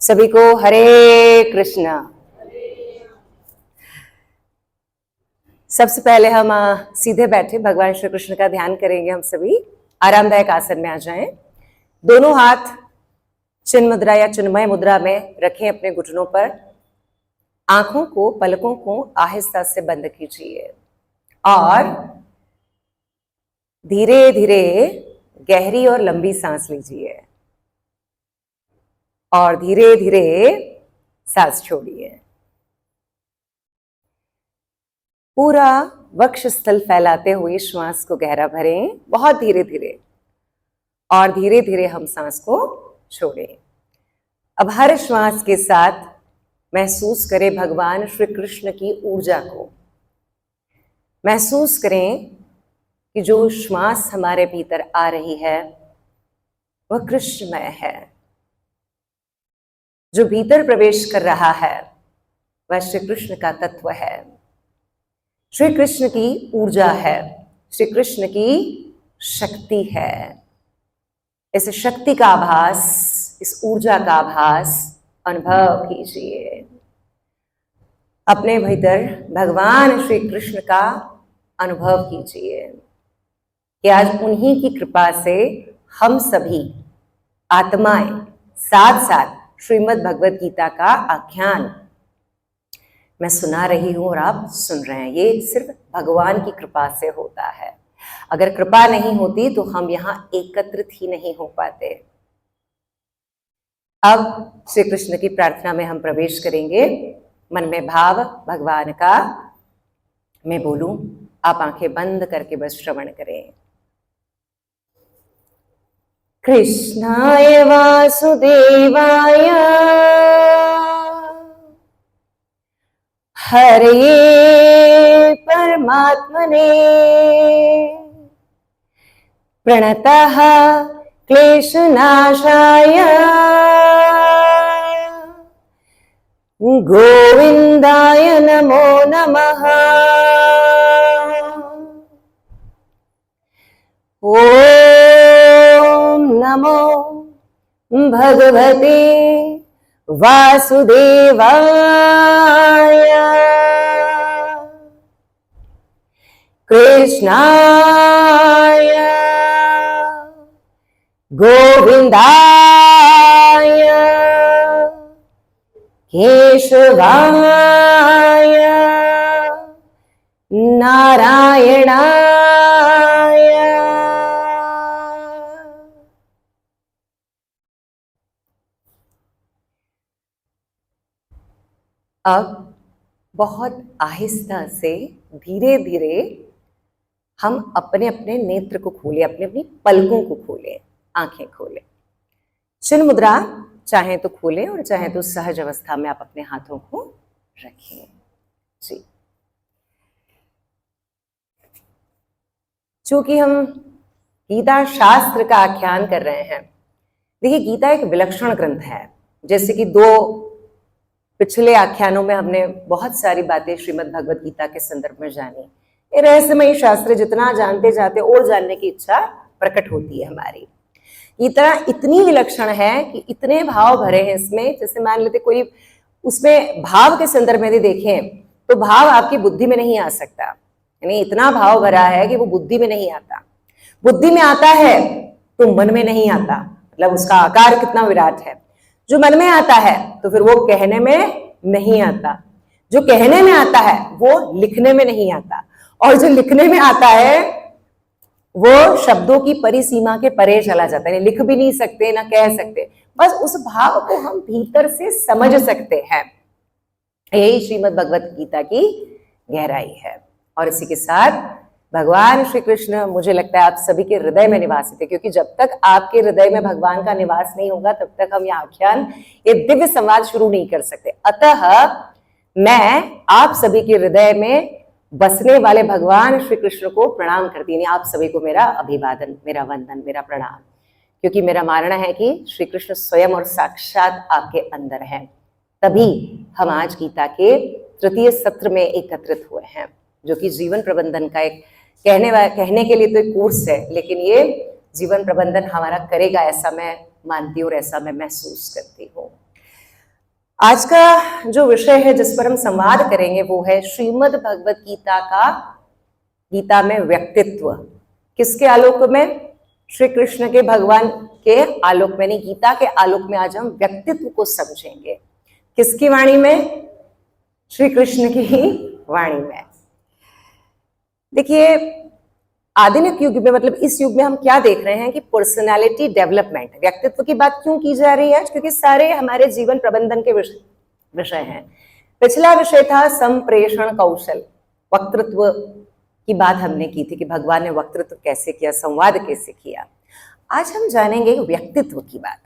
सभी को हरे कृष्णा। सबसे पहले हम सीधे बैठे भगवान श्री कृष्ण का ध्यान करेंगे। हम सभी आरामदायक आसन में आ जाएं। दोनों हाथ चिन्ह मुद्रा या चिन्मय मुद्रा में रखें अपने घुटनों पर। आंखों को, पलकों को आहिस्ता से बंद कीजिए और धीरे धीरे गहरी और लंबी सांस लीजिए और धीरे धीरे सांस छोड़िए। पूरा वक्षस्थल फैलाते हुए श्वास को गहरा भरें, बहुत धीरे धीरे, और धीरे धीरे हम सांस को छोड़ें। अब हर श्वास के साथ महसूस करें भगवान श्री कृष्ण की ऊर्जा को। महसूस करें कि जो श्वास हमारे भीतर आ रही है वह कृष्णमय है। जो भीतर प्रवेश कर रहा है वह श्री कृष्ण का तत्व है, श्री कृष्ण की ऊर्जा है, श्री कृष्ण की शक्ति है। इस शक्ति का आभास, इस ऊर्जा का आभास अनुभव कीजिए। अपने भीतर भगवान श्री कृष्ण का अनुभव कीजिए कि आज उन्हीं की कृपा से हम सभी आत्माएं साथ साथ श्रीमद् भगवत गीता का आख्यान मैं सुना रही हूं और आप सुन रहे हैं। ये सिर्फ भगवान की कृपा से होता है। अगर कृपा नहीं होती तो हम यहां एकत्रित ही नहीं हो पाते। अब श्री कृष्ण की प्रार्थना में हम प्रवेश करेंगे। मन में भाव भगवान का मैं बोलूं, आप आंखें बंद करके बस श्रवण करें। कृष्णाय वासुदेवाय हरे परमात्मने प्रणतः क्लेशनाशाय गोविन्दाय नमो नमः। ओम नमो भगवते वासुदेवाय कृष्णाय गोविन्दाय केशवाय नारायणाय। अब बहुत आहिस्ता से धीरे धीरे हम अपने अपने नेत्र को खोलें, अपने अपनी पलकों को खोलें, आंखें खोलें। चिन्ह मुद्रा चाहे तो खोलें और चाहे तो सहज अवस्था में आप अपने हाथों को रखें। जी, चूंकि हम गीता शास्त्र का आख्यान कर रहे हैं, देखिए गीता एक विलक्षण ग्रंथ है। जैसे कि दो पिछले आख्यानों में हमने बहुत सारी बातें श्रीमद् भगवत गीता के संदर्भ में जानी। ये रहस्यमयी शास्त्र, जितना जानते जाते और जानने की इच्छा प्रकट होती है हमारी। गीता इतनी विलक्षण है कि इतने भाव भरे हैं इसमें। जैसे मान लेते कोई उसमें भाव के संदर्भ में देखें तो भाव आपकी बुद्धि में नहीं आ सकता, यानी इतना भाव भरा है कि वो बुद्धि में नहीं आता। बुद्धि में आता है तो मन में नहीं आता, मतलब उसका आकार कितना विराट है। जो मन में आता है तो फिर वो कहने में नहीं आता, जो कहने में आता है वो लिखने में नहीं आता, और जो लिखने में आता है वो शब्दों की परिसीमा के परे चला जाता है। लिख भी नहीं सकते ना कह सकते, बस उस भाव को हम भीतर से समझ सकते हैं। यही श्रीमद् भगवत गीता की गहराई है। और इसी के साथ भगवान श्री कृष्ण, मुझे लगता है आप सभी के हृदय में निवासित है, क्योंकि जब तक आपके हृदय में भगवान का निवास नहीं होगा तब तक हम यह आख्यान, ये दिव्य संवाद शुरू नहीं कर सकते। अतः मैं आप सभी के हृदय में बसने वाले भगवान श्री कृष्ण को प्रणाम करती हूँ। आप सभी को मेरा अभिवादन, मेरा वंदन, मेरा प्रणाम, क्योंकि मेरा मानना है कि श्री कृष्ण स्वयं और साक्षात आपके अंदर हैं। तभी हम आज गीता के तृतीय सत्र में एकत्रित हुए हैं, जो कि जीवन प्रबंधन का एक कहने के लिए तो एक कोर्स है, लेकिन ये जीवन प्रबंधन हमारा करेगा, ऐसा मैं मानती हूँ और ऐसा मैं महसूस करती हूँ। आज का जो विषय है जिस पर हम संवाद करेंगे वो है श्रीमद् भगवत गीता में व्यक्तित्व। किसके आलोक में? श्री कृष्ण के, भगवान के आलोक में, नहीं गीता के आलोक में आज हम व्यक्तित्व को समझेंगे। किसकी वाणी में? श्री कृष्ण की ही वाणी में। देखिए, आधुनिक युग में, मतलब इस युग में हम क्या देख रहे हैं कि पर्सनालिटी डेवलपमेंट, व्यक्तित्व की बात क्यों की जा रही है? क्योंकि सारे हमारे जीवन प्रबंधन के विषय हैं। पिछला विषय था संप्रेषण कौशल, वक्तृत्व की बात हमने की थी कि भगवान ने वक्तृत्व कैसे किया, संवाद कैसे किया। आज हम जानेंगे व्यक्तित्व की बात।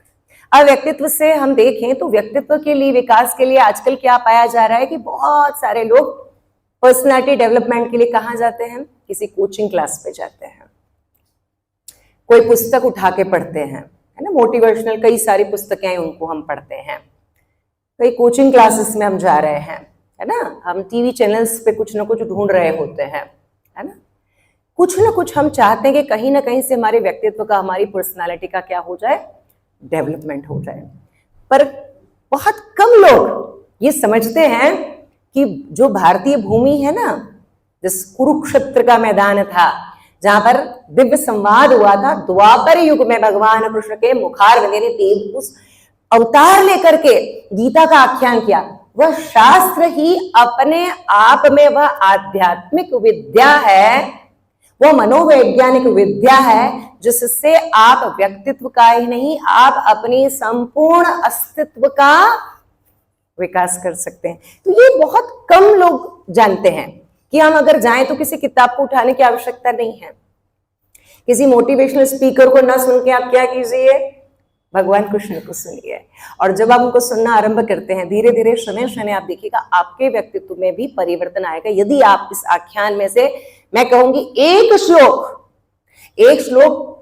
अब व्यक्तित्व से हम देखें तो व्यक्तित्व के लिए, विकास के लिए आजकल क्या पाया जा रहा है कि बहुत सारे लोग पर्सनालिटी डेवलपमेंट के लिए कहाँ जाते हैं? किसी कोचिंग क्लास पे जाते हैं, कोई पुस्तक उठा के पढ़ते हैं, है ना, मोटिवेशनल कई सारी पुस्तकें हैं, उनको हम पढ़ते हैं। कई कोचिंग क्लासेस में हम जा रहे हैं, है ना, हम टीवी चैनल्स पे कुछ ना कुछ ढूंढ रहे होते हैं, है ना। कुछ ना कुछ हम चाहते हैं कि कहीं ना कहीं से हमारे व्यक्तित्व का, हमारी पर्सनालिटी का क्या हो जाए? डेवलपमेंट हो जाए। पर बहुत कम लोग ये समझते हैं कि जो भारतीय भूमि है ना, जिस कुरुक्षेत्र का मैदान था जहां पर दिव्य संवाद हुआ था, द्वापर युग में भगवान कृष्ण के मुखारविंद ने देव उस अवतार लेकर के गीता का आख्यान किया, वह शास्त्र ही अपने आप में वह आध्यात्मिक विद्या है, वह मनोवैज्ञानिक विद्या है, जिससे आप व्यक्तित्व का ही नहीं, आप अपनी संपूर्ण अस्तित्व का विकास कर सकते हैं। तो ये बहुत कम लोग जानते हैं कि हम अगर जाएं तो किसी किताब को उठाने की आवश्यकता नहीं है, किसी मोटिवेशनल स्पीकर को ना सुन के आप क्या कीजिए? भगवान कृष्ण को सुनिए। और जब आप उनको सुनना आरंभ करते हैं, धीरे धीरे शनै शनै आप देखिएगा आपके व्यक्तित्व में भी परिवर्तन आएगा। यदि आप इस आख्यान में से, मैं कहूंगी, एक श्लोक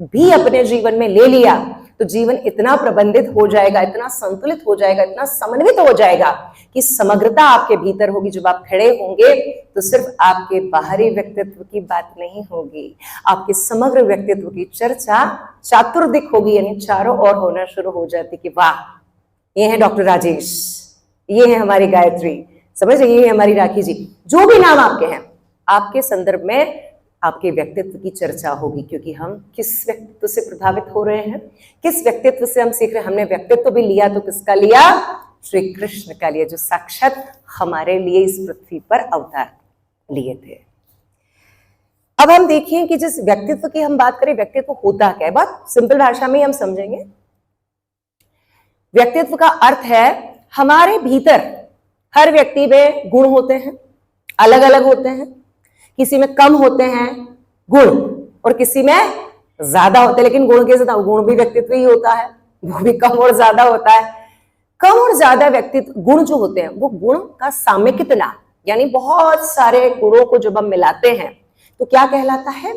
भी अपने जीवन में ले लिया तो जीवन इतना प्रबंधित हो जाएगा, इतना संतुलित हो जाएगा, इतना समन्वित हो जाएगा कि समग्रता आपके भीतर होगी। जब आप खड़े होंगे तो सिर्फ आपके बाहरी व्यक्तित्व की बात नहीं होगी, आपके समग्र व्यक्तित्व की चर्चा चातुर्दिक होगी, यानी चारों ओर होना शुरू हो जाती कि वाह, ये है डॉक्टर राजेश, ये है हमारी गायत्री, समझ, ये है हमारी राखी जी, जो भी नाम आपके हैं, आपके संदर्भ में आपके व्यक्तित्व की चर्चा होगी। क्योंकि हम किस व्यक्तित्व से प्रभावित हो रहे हैं, किस व्यक्तित्व से हम सीख रहे हैं। हमने व्यक्तित्व भी लिया तो किसका लिया? श्री कृष्ण का लिया, जो साक्षात हमारे लिए इस पृथ्वी पर अवतार लिए थे। अब हम देखें कि जिस व्यक्तित्व की हम बात करें, व्यक्तित्व होता क्या है, बहुत सिंपल भाषा में हम समझेंगे। व्यक्तित्व का अर्थ है हमारे भीतर, हर व्यक्ति में गुण होते हैं, अलग अलग होते हैं, किसी में कम होते हैं गुण और किसी में ज्यादा होते हैं, लेकिन गुण के ज्यादा, गुण भी व्यक्तित्व ही होता है, वो भी कम और ज्यादा होता है। कम और ज्यादा व्यक्तित्व गुण जो होते हैं, वो गुण का सामयिकतना, यानी बहुत सारे गुणों को जब हम मिलाते हैं तो क्या कहलाता है?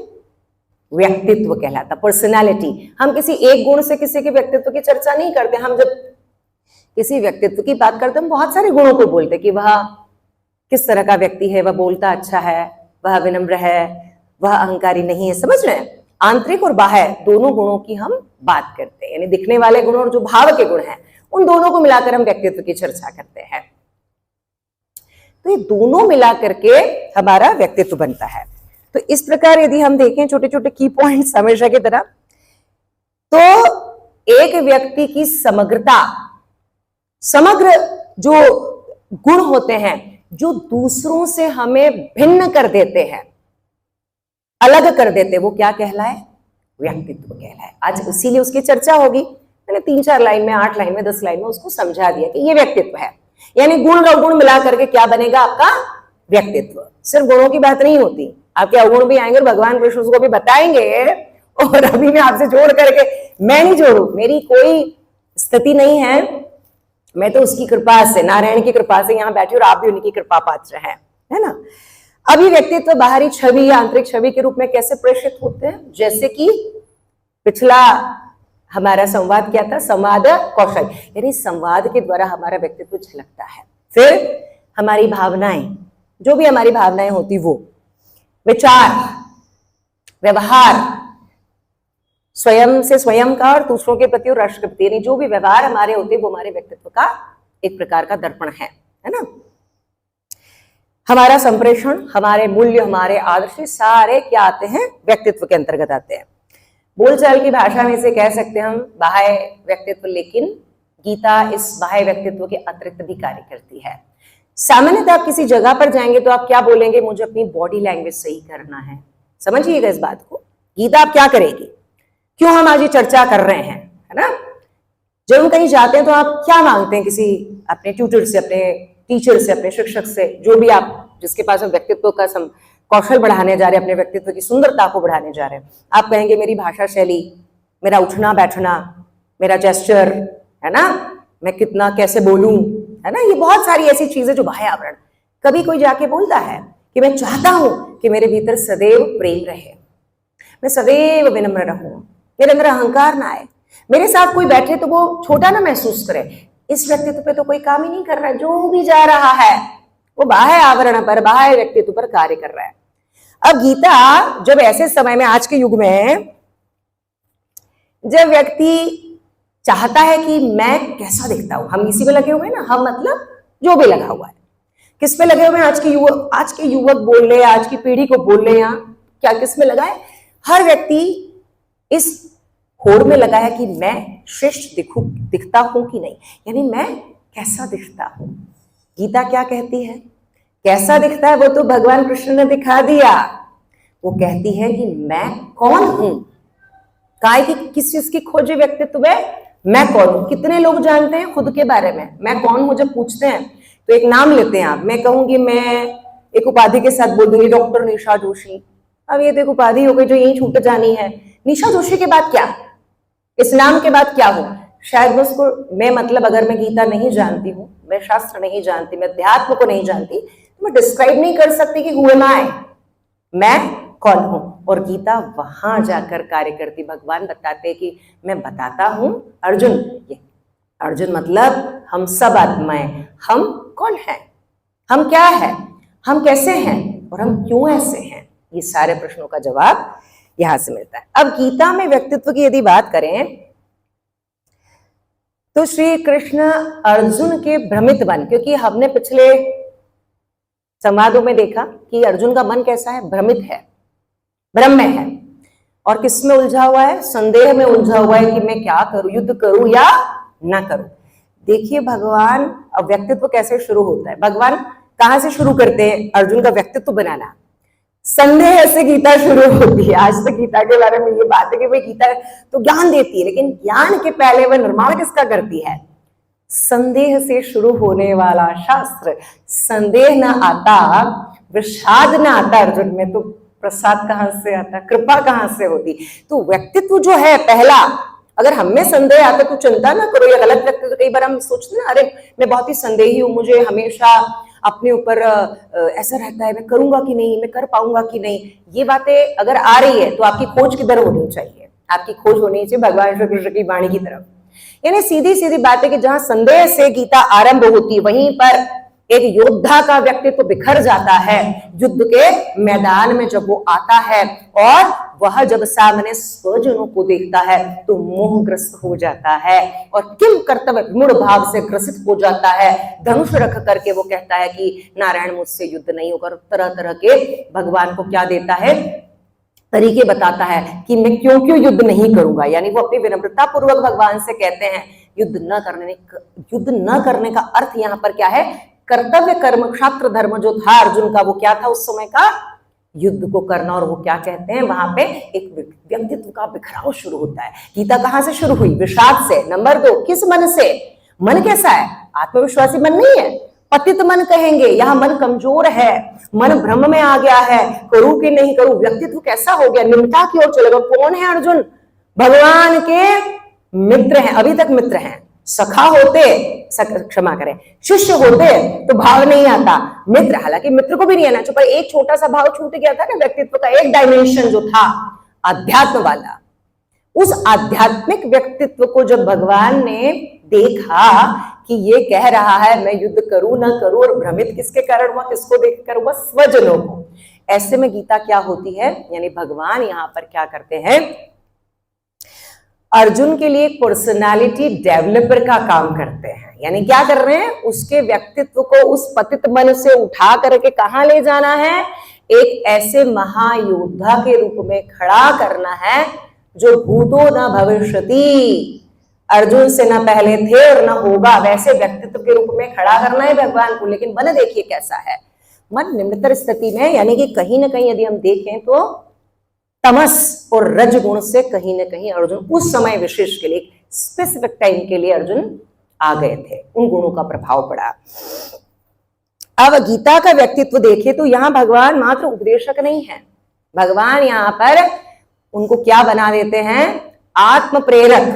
व्यक्तित्व कहलाता, पर्सनालिटी। हम किसी एक गुण से किसी के व्यक्तित्व की चर्चा नहीं करते। हम जब किसी व्यक्तित्व की बात करते हैं, हम बहुत सारे गुणों को बोलते हैं कि वह किस तरह का व्यक्ति है, वह बोलता अच्छा है, वह विनम्र है, वह अहंकारी नहीं है, समझ रहे हैं। आंतरिक और बाह्य दोनों गुणों की हम बात करते हैं, यानी दिखने वाले गुण और जो भाव के गुण हैं, उन दोनों को मिलाकर हम व्यक्तित्व की चर्चा करते हैं। तो ये दोनों मिलाकर के हमारा व्यक्तित्व बनता है। तो इस प्रकार यदि हम देखें छोटे छोटे की पॉइंट्स हमेशा की तरह, तो एक व्यक्ति की समग्रता, समग्र जो गुण होते हैं जो दूसरों से हमें भिन्न कर देते हैं, अलग कर देते हैं, वो क्या कहलाए? व्यक्तित्व कहलाए। आज इसीलिए उसकी चर्चा होगी। मैंने 3-4 लाइन में, 8 लाइन में, 10 लाइन में उसको समझा दिया कि ये व्यक्तित्व है, यानी गुण और गुण मिला करके क्या बनेगा आपका व्यक्तित्व। सिर्फ गुणों की बात नहीं होती, आपके अवगुण भी आएंगे और भगवान कृष्ण उसको भी बताएंगे। और अभी मैं आपसे जोड़ करके, मैं नहीं जोड़ू, मेरी कोई स्थिति नहीं है, मैं तो उसकी कृपा से, नारायण की कृपा से यहाँ बैठी और आप भी उनकी कृपा पात्र हैं, है ना। अभी व्यक्तित्व बाहरी छवि या आंतरिक छवि के रूप में कैसे प्रेषित होते हैं? जैसे कि पिछला हमारा संवाद क्या था? संवाद कौशल, यानी संवाद के द्वारा हमारा व्यक्तित्व झलकता है। फिर हमारी भावनाएं, जो भी हमारी भावनाएं होती, वो विचार, व्यवहार, स्वयं से स्वयं का और दूसरों के प्रति और राष्ट्र के प्रति, यानी जो भी व्यवहार हमारे होते हैं वो हमारे व्यक्तित्व का एक प्रकार का दर्पण है ना। हमारा संप्रेषण, हमारे मूल्य, हमारे आदर्श सारे क्या आते हैं, व्यक्तित्व के अंतर्गत आते हैं। बोलचाल की भाषा में इसे कह सकते हैं हम बाह्य व्यक्तित्व, लेकिन गीता इस बाह्य व्यक्तित्व के अतिरिक्त भी कार्य करती है। सामान्यतः आप किसी जगह पर जाएंगे तो आप क्या बोलेंगे, मुझे अपनी बॉडी लैंग्वेज सही करना है। समझिएगा इस बात को। गीता आप क्या करेगी, क्यों हम आज ये चर्चा कर रहे हैं, है ना। जब हम कहीं जाते हैं तो आप क्या मांगते हैं, किसी अपने ट्यूटर से, अपने टीचर से, अपने शिक्षक से, जो भी आप जिसके पास हम व्यक्तित्व का कौशल बढ़ाने जा रहे हैं, अपने व्यक्तित्व की सुंदरता को बढ़ाने जा रहे हैं, आप कहेंगे मेरी भाषा शैली, मेरा उठना बैठना, मेरा जेस्चर, है ना, मैं कितना कैसे बोलूं, है ना। ये बहुत सारी ऐसी चीजें जो बाह्य आवरण। कभी कोई जाके बोलता है कि मैं चाहता हूं कि मेरे भीतर सदैव प्रेम रहे, मैं सदैव विनम्र रहूं, मेरे अंदर अहंकार ना आए, मेरे साथ कोई बैठे तो वो छोटा ना महसूस करे। इस व्यक्तित्व पे तो कोई काम ही नहीं कर रहा है। जो भी जा रहा है वो बाह्य आवरण पर, बाह्य व्यक्तित्व पर कार्य कर रहा है। अब गीता जब ऐसे समय में, आज के युग में, जब व्यक्ति चाहता है कि मैं कैसा दिखता हूं, हम इसी में लगे हुए हैं ना, हम मतलब जो भी लगा हुआ है, किस पे लगे हुए हैं आज के युवक बोल रहे, आज की पीढ़ी को बोल रहे हैं, क्या किस में लगा है, हर व्यक्ति इस होड़ में लगा है कि मैं श्रेष्ठ दिखता हूं कि नहीं, यानी मैं कैसा दिखता हूं। गीता क्या कहती है, कैसा दिखता है वो तो भगवान कृष्ण ने दिखा दिया। वो कहती है कि मैं कौन हूं, काय की किस चीज की खोजे व्यक्तित्व है, मैं कौन हूं। कितने लोग जानते हैं खुद के बारे में, मैं कौन हूं। जब पूछते हैं तो एक नाम लेते हैं आप, मैं कहूंगी, मैं एक उपाधि के साथ बोल दूंगी डॉक्टर निशा जोशी। अब ये तो एक उपाधि हो गई जो यही छूट जानी है। निशा जोशी के बाद क्या, इस नाम के बाद क्या हो, शायद मैं उसको, मैं मतलब अगर मैं गीता नहीं जानती हूँ, मैं शास्त्र नहीं जानती, मैं अध्यात्म को नहीं जानती, तो मैं डिस्क्राइब नहीं कर सकती कि हु एम आई, मैं कौन हूं। और गीता वहां जाकर कार्य करती। भगवान बताते कि मैं बताता हूं अर्जुन, ये अर्जुन मतलब हम सब आत्माएं, हम कौन हैं, हम क्या है, हम कैसे हैं और हम क्यों ऐसे हैं। ये सारे प्रश्नों का जवाब यहां से मिलता है। अब गीता में व्यक्तित्व की यदि बात करें तो श्री कृष्ण अर्जुन के भ्रमित मन, क्योंकि हमने पिछले संवादों में देखा कि अर्जुन का मन कैसा है, भ्रमित है, भ्रम में है, और किस में उलझा हुआ है, संदेह में उलझा हुआ है कि मैं क्या करूं, युद्ध करूं या ना करूं। देखिए भगवान, अब व्यक्तित्व कैसे शुरू होता है, भगवान कहां से शुरू करते हैं अर्जुन का व्यक्तित्व बनाना, संदेह से गीता शुरू होती है। आज तक गीता के बारे में ये बात है कि भाई गीता तो ज्ञान देती है, लेकिन ज्ञान के पहले वह निर्माण किसका करती है, संदेह से शुरू होने वाला शास्त्र। संदेह ना आता, विषाद ना आता अर्जुन में, तो प्रसाद कहां से आता, कृपा कहां से होती। तो व्यक्तित्व जो है पहला, अगर हमें संदेह आता तो चिंता ना करो, ये गलत व्यक्तित्व। कई बार हम सोचते ना, अरे मैं बहुत ही संदेही हूं, मुझे हमेशा अपने ऊपर ऐसा रहता है, मैं करूंगा कि नहीं, मैं कर पाऊंगा कि नहीं। ये बातें अगर आ रही है तो आपकी खोज किधर होनी चाहिए, आपकी खोज होनी चाहिए भगवान श्री कृष्ण की वाणी की तरफ। यानी सीधी सीधी बात है कि जहां संदेह से गीता आरंभ होती है, वहीं पर एक योद्धा का व्यक्तित्व बिखर जाता है युद्ध के मैदान में। जब वो आता है और वह जब सामने स्वजनों को देखता है तो मोहग्रस्त हो जाता है और किम कर्तव्य मूढ़ भाव से ग्रसित हो जाता है। धनुष रख करके वो कहता है कि नारायण मुझसे युद्ध नहीं होगा। तरह तरह के भगवान को क्या देता है, तरीके बताता है कि मैं क्यों क्यों युद्ध नहीं करूंगा। यानी वो अपनी विनम्रता पूर्वक भगवान से कहते हैं युद्ध न करने का अर्थ यहाँ पर क्या है, कर्तव्य कर्म क्षात्र धर्म जो था अर्जुन का, वो क्या था उस समय का, युद्ध को करना। और वो क्या कहते हैं, वहां पे एक व्यक्तित्व का बिखराव शुरू होता है। गीता कहां से शुरू हुई, विषाद से। नंबर 2, किस मन से, मन कैसा है, आत्मविश्वासी मन नहीं है, पतित मन कहेंगे, यहाँ मन कमजोर है, मन भ्रम में आ गया है, करूं कि नहीं करूं, व्यक्तित्व कैसा हो गया, निम्नता की ओर चलेगा। कौन है अर्जुन, भगवान के मित्र हैं, अभी तक मित्र हैं। सखा होते, क्षमा करें, शिष्य होते तो भाव नहीं आता, मित्र, हालांकि मित्र को भी नहीं आना चाहिए, पर एक छोटा सा भाव छूट गया था ना व्यक्तित्व का, एक डायमेंशन जो था अध्यात्म वाला। उस आध्यात्मिक व्यक्तित्व को जब भगवान ने देखा कि ये कह रहा है मैं युद्ध करूं ना करूं, और भ्रमित किसके कारण हुआ, किसको देखकर हुआ, स्वजनों को। ऐसे में गीता क्या होती है, यानी भगवान यहां पर क्या करते हैं, अर्जुन के लिए पर्सनालिटी डेवलपर का काम करते हैं। हैं। यानी क्या कर रहे हैं, उसके व्यक्तित्व को उस पतित मन से उठा करके कहां ले जाना है, एक ऐसे महायोद्धा के रूप में खड़ा करना है जो भूतो न भविष्यति, अर्जुन से न पहले थे और न होगा, वैसे व्यक्तित्व के रूप में खड़ा करना है भगवान को। लेकिन मन देखिए कैसा है, मन निम्नतर स्थिति में, यानी कि कहीं ना कहीं यदि हम देखें तो तमस और रजगुण से कहीं ना कहीं अर्जुन उस समय विशेष के लिए, स्पेसिफिक टाइम के लिए अर्जुन आ गए थे, उन गुणों का प्रभाव पड़ा। अब गीता का व्यक्तित्व देखें तो यहां भगवान मात्र उपदेशक नहीं है, भगवान यहां पर उनको क्या बना देते हैं, आत्म प्रेरक,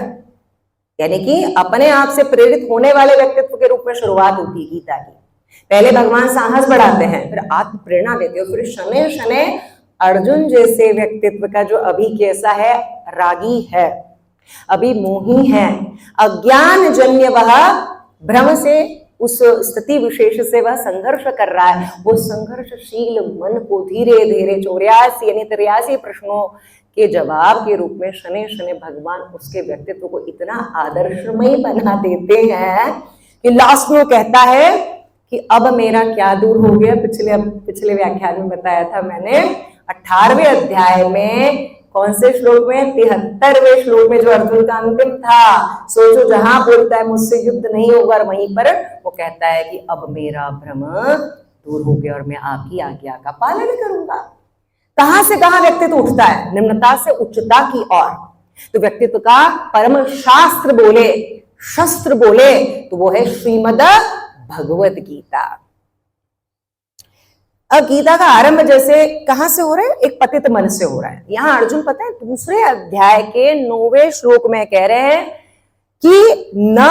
यानी कि अपने आप से प्रेरित होने वाले व्यक्तित्व के रूप में शुरुआत होती है गीता की। पहले भगवान साहस बढ़ाते हैं, फिर आत्म प्रेरणा देते हैं, फिर शनै शनै अर्जुन जैसे व्यक्तित्व का जो अभी कैसा है, रागी है, अभी मोही है, अज्ञान जन्य वह भ्रम से, उस स्थिति विशेष से वह संघर्ष कर रहा है, वो संघर्षशील मन को धीरे धीरे 84 यानी 83 प्रश्नों के जवाब के रूप में शनै शनै भगवान उसके व्यक्तित्व को इतना आदर्शमय बना देते हैं कि लास्ट में कहता है कि अब मेरा क्या दूर हो गया। पिछले व्याख्यान में बताया था मैंने, 18वें अध्याय में कौन से श्लोक में, 73वें श्लोक में जो अर्जुन का अंतिम था, सोचो जहां बोलता है मुझसे युद्ध नहीं होगा, और वहीं पर वो कहता है कि अब मेरा भ्रम दूर हो गया और मैं आपकी आज्ञा का पालन करूंगा। कहां से कहां व्यक्तित्व उठता है, निम्नता से उच्चता की ओर। तो व्यक्तित्व का परम शास्त्र बोले, शस्त्र बोले तो वो है श्रीमद् भगवत गीता। अब गीता का आरंभ जैसे कहां से हो रहा है, एक पतित मन से हो रहा है। यहां अर्जुन पता है दूसरे अध्याय के 9वें श्लोक में कह रहे हैं कि न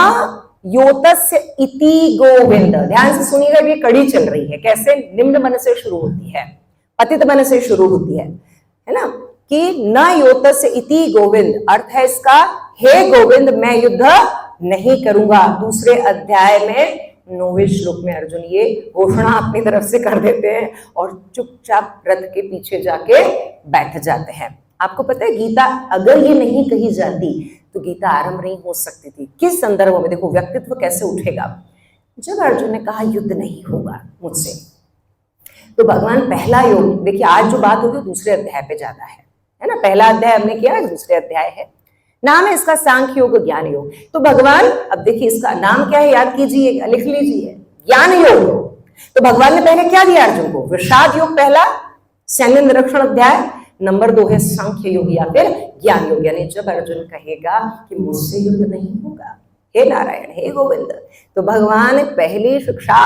योतस्य इति गोविंद। ध्यान से सुनिएगा, ये कड़ी चल रही है, कैसे निम्न मन से शुरू होती है, पतित मन से शुरू होती है ना, कि न योतस्य इति गोविंद, अर्थ है इसका, हे गोविंद मैं युद्ध नहीं करूंगा। दूसरे अध्याय में 9वें श्लोक में अर्जुन ये घोषणा अपनी तरफ से कर देते हैं और चुपचाप रथ के पीछे जाके बैठ जाते हैं। आपको पता है गीता अगर ये नहीं कही जाती तो गीता आरंभ नहीं हो सकती थी। किस संदर्भ में, देखो व्यक्तित्व कैसे उठेगा। जब अर्जुन ने कहा युद्ध नहीं होगा मुझसे, तो भगवान पहला योग, देखिए आज जो बात होगी दूसरे अध्याय पे ज्यादा है ना, पहला अध्याय हमने किया, दूसरे अध्याय है, नाम है इसका सांख्य योग ज्ञान योग। तो भगवान, अब देखिए इसका नाम क्या है, याद कीजिए, लिख लीजिए, ज्ञान योग। तो भगवान ने पहले क्या दिया अर्जुन को, विषाद योग पहला, सैन्य निरीक्षण अध्याय, नंबर 2 है सांख्य योग या फिर ज्ञान योग। यानी जब अर्जुन कहेगा कि मुझसे युद्ध नहीं होगा, हे नारायण हे गोविंद, तो भगवान पहली शिक्षा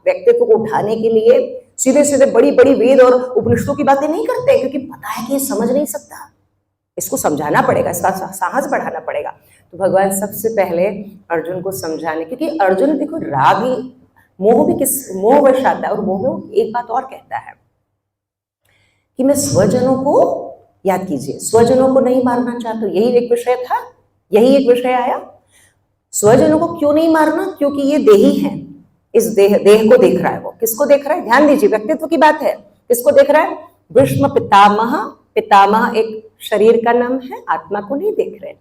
व्यक्तित्व को उठाने के लिए सीधे सीधे बड़ी बड़ी वेद और उपनिषदों की बातें नहीं करते, क्योंकि पता है कि ये समझ नहीं सकता, इसको समझाना पड़ेगा, इसका साहस बढ़ाना पड़ेगा। तो भगवान सबसे पहले अर्जुन को समझाने, क्योंकि अर्जुन देखो रागी, मोह भी किस मोहवश आता है, और मोह में एक बात और कहता है कि मैं स्वजनों को, याद कीजिए, स्वजनों को नहीं मारना चाहता। यही एक विषय था, यही एक विषय आया, स्वजनों को क्यों नहीं मारना, क्योंकि ये देही है, इस देह को देख रहा है। वो किसको देख रहा है, ध्यान दीजिए, व्यक्तित्व की बात है, किसको देख रहा है, भीष्म पितामह, पितामह एक शरीर का नाम है, आत्मा को नहीं देख रहे।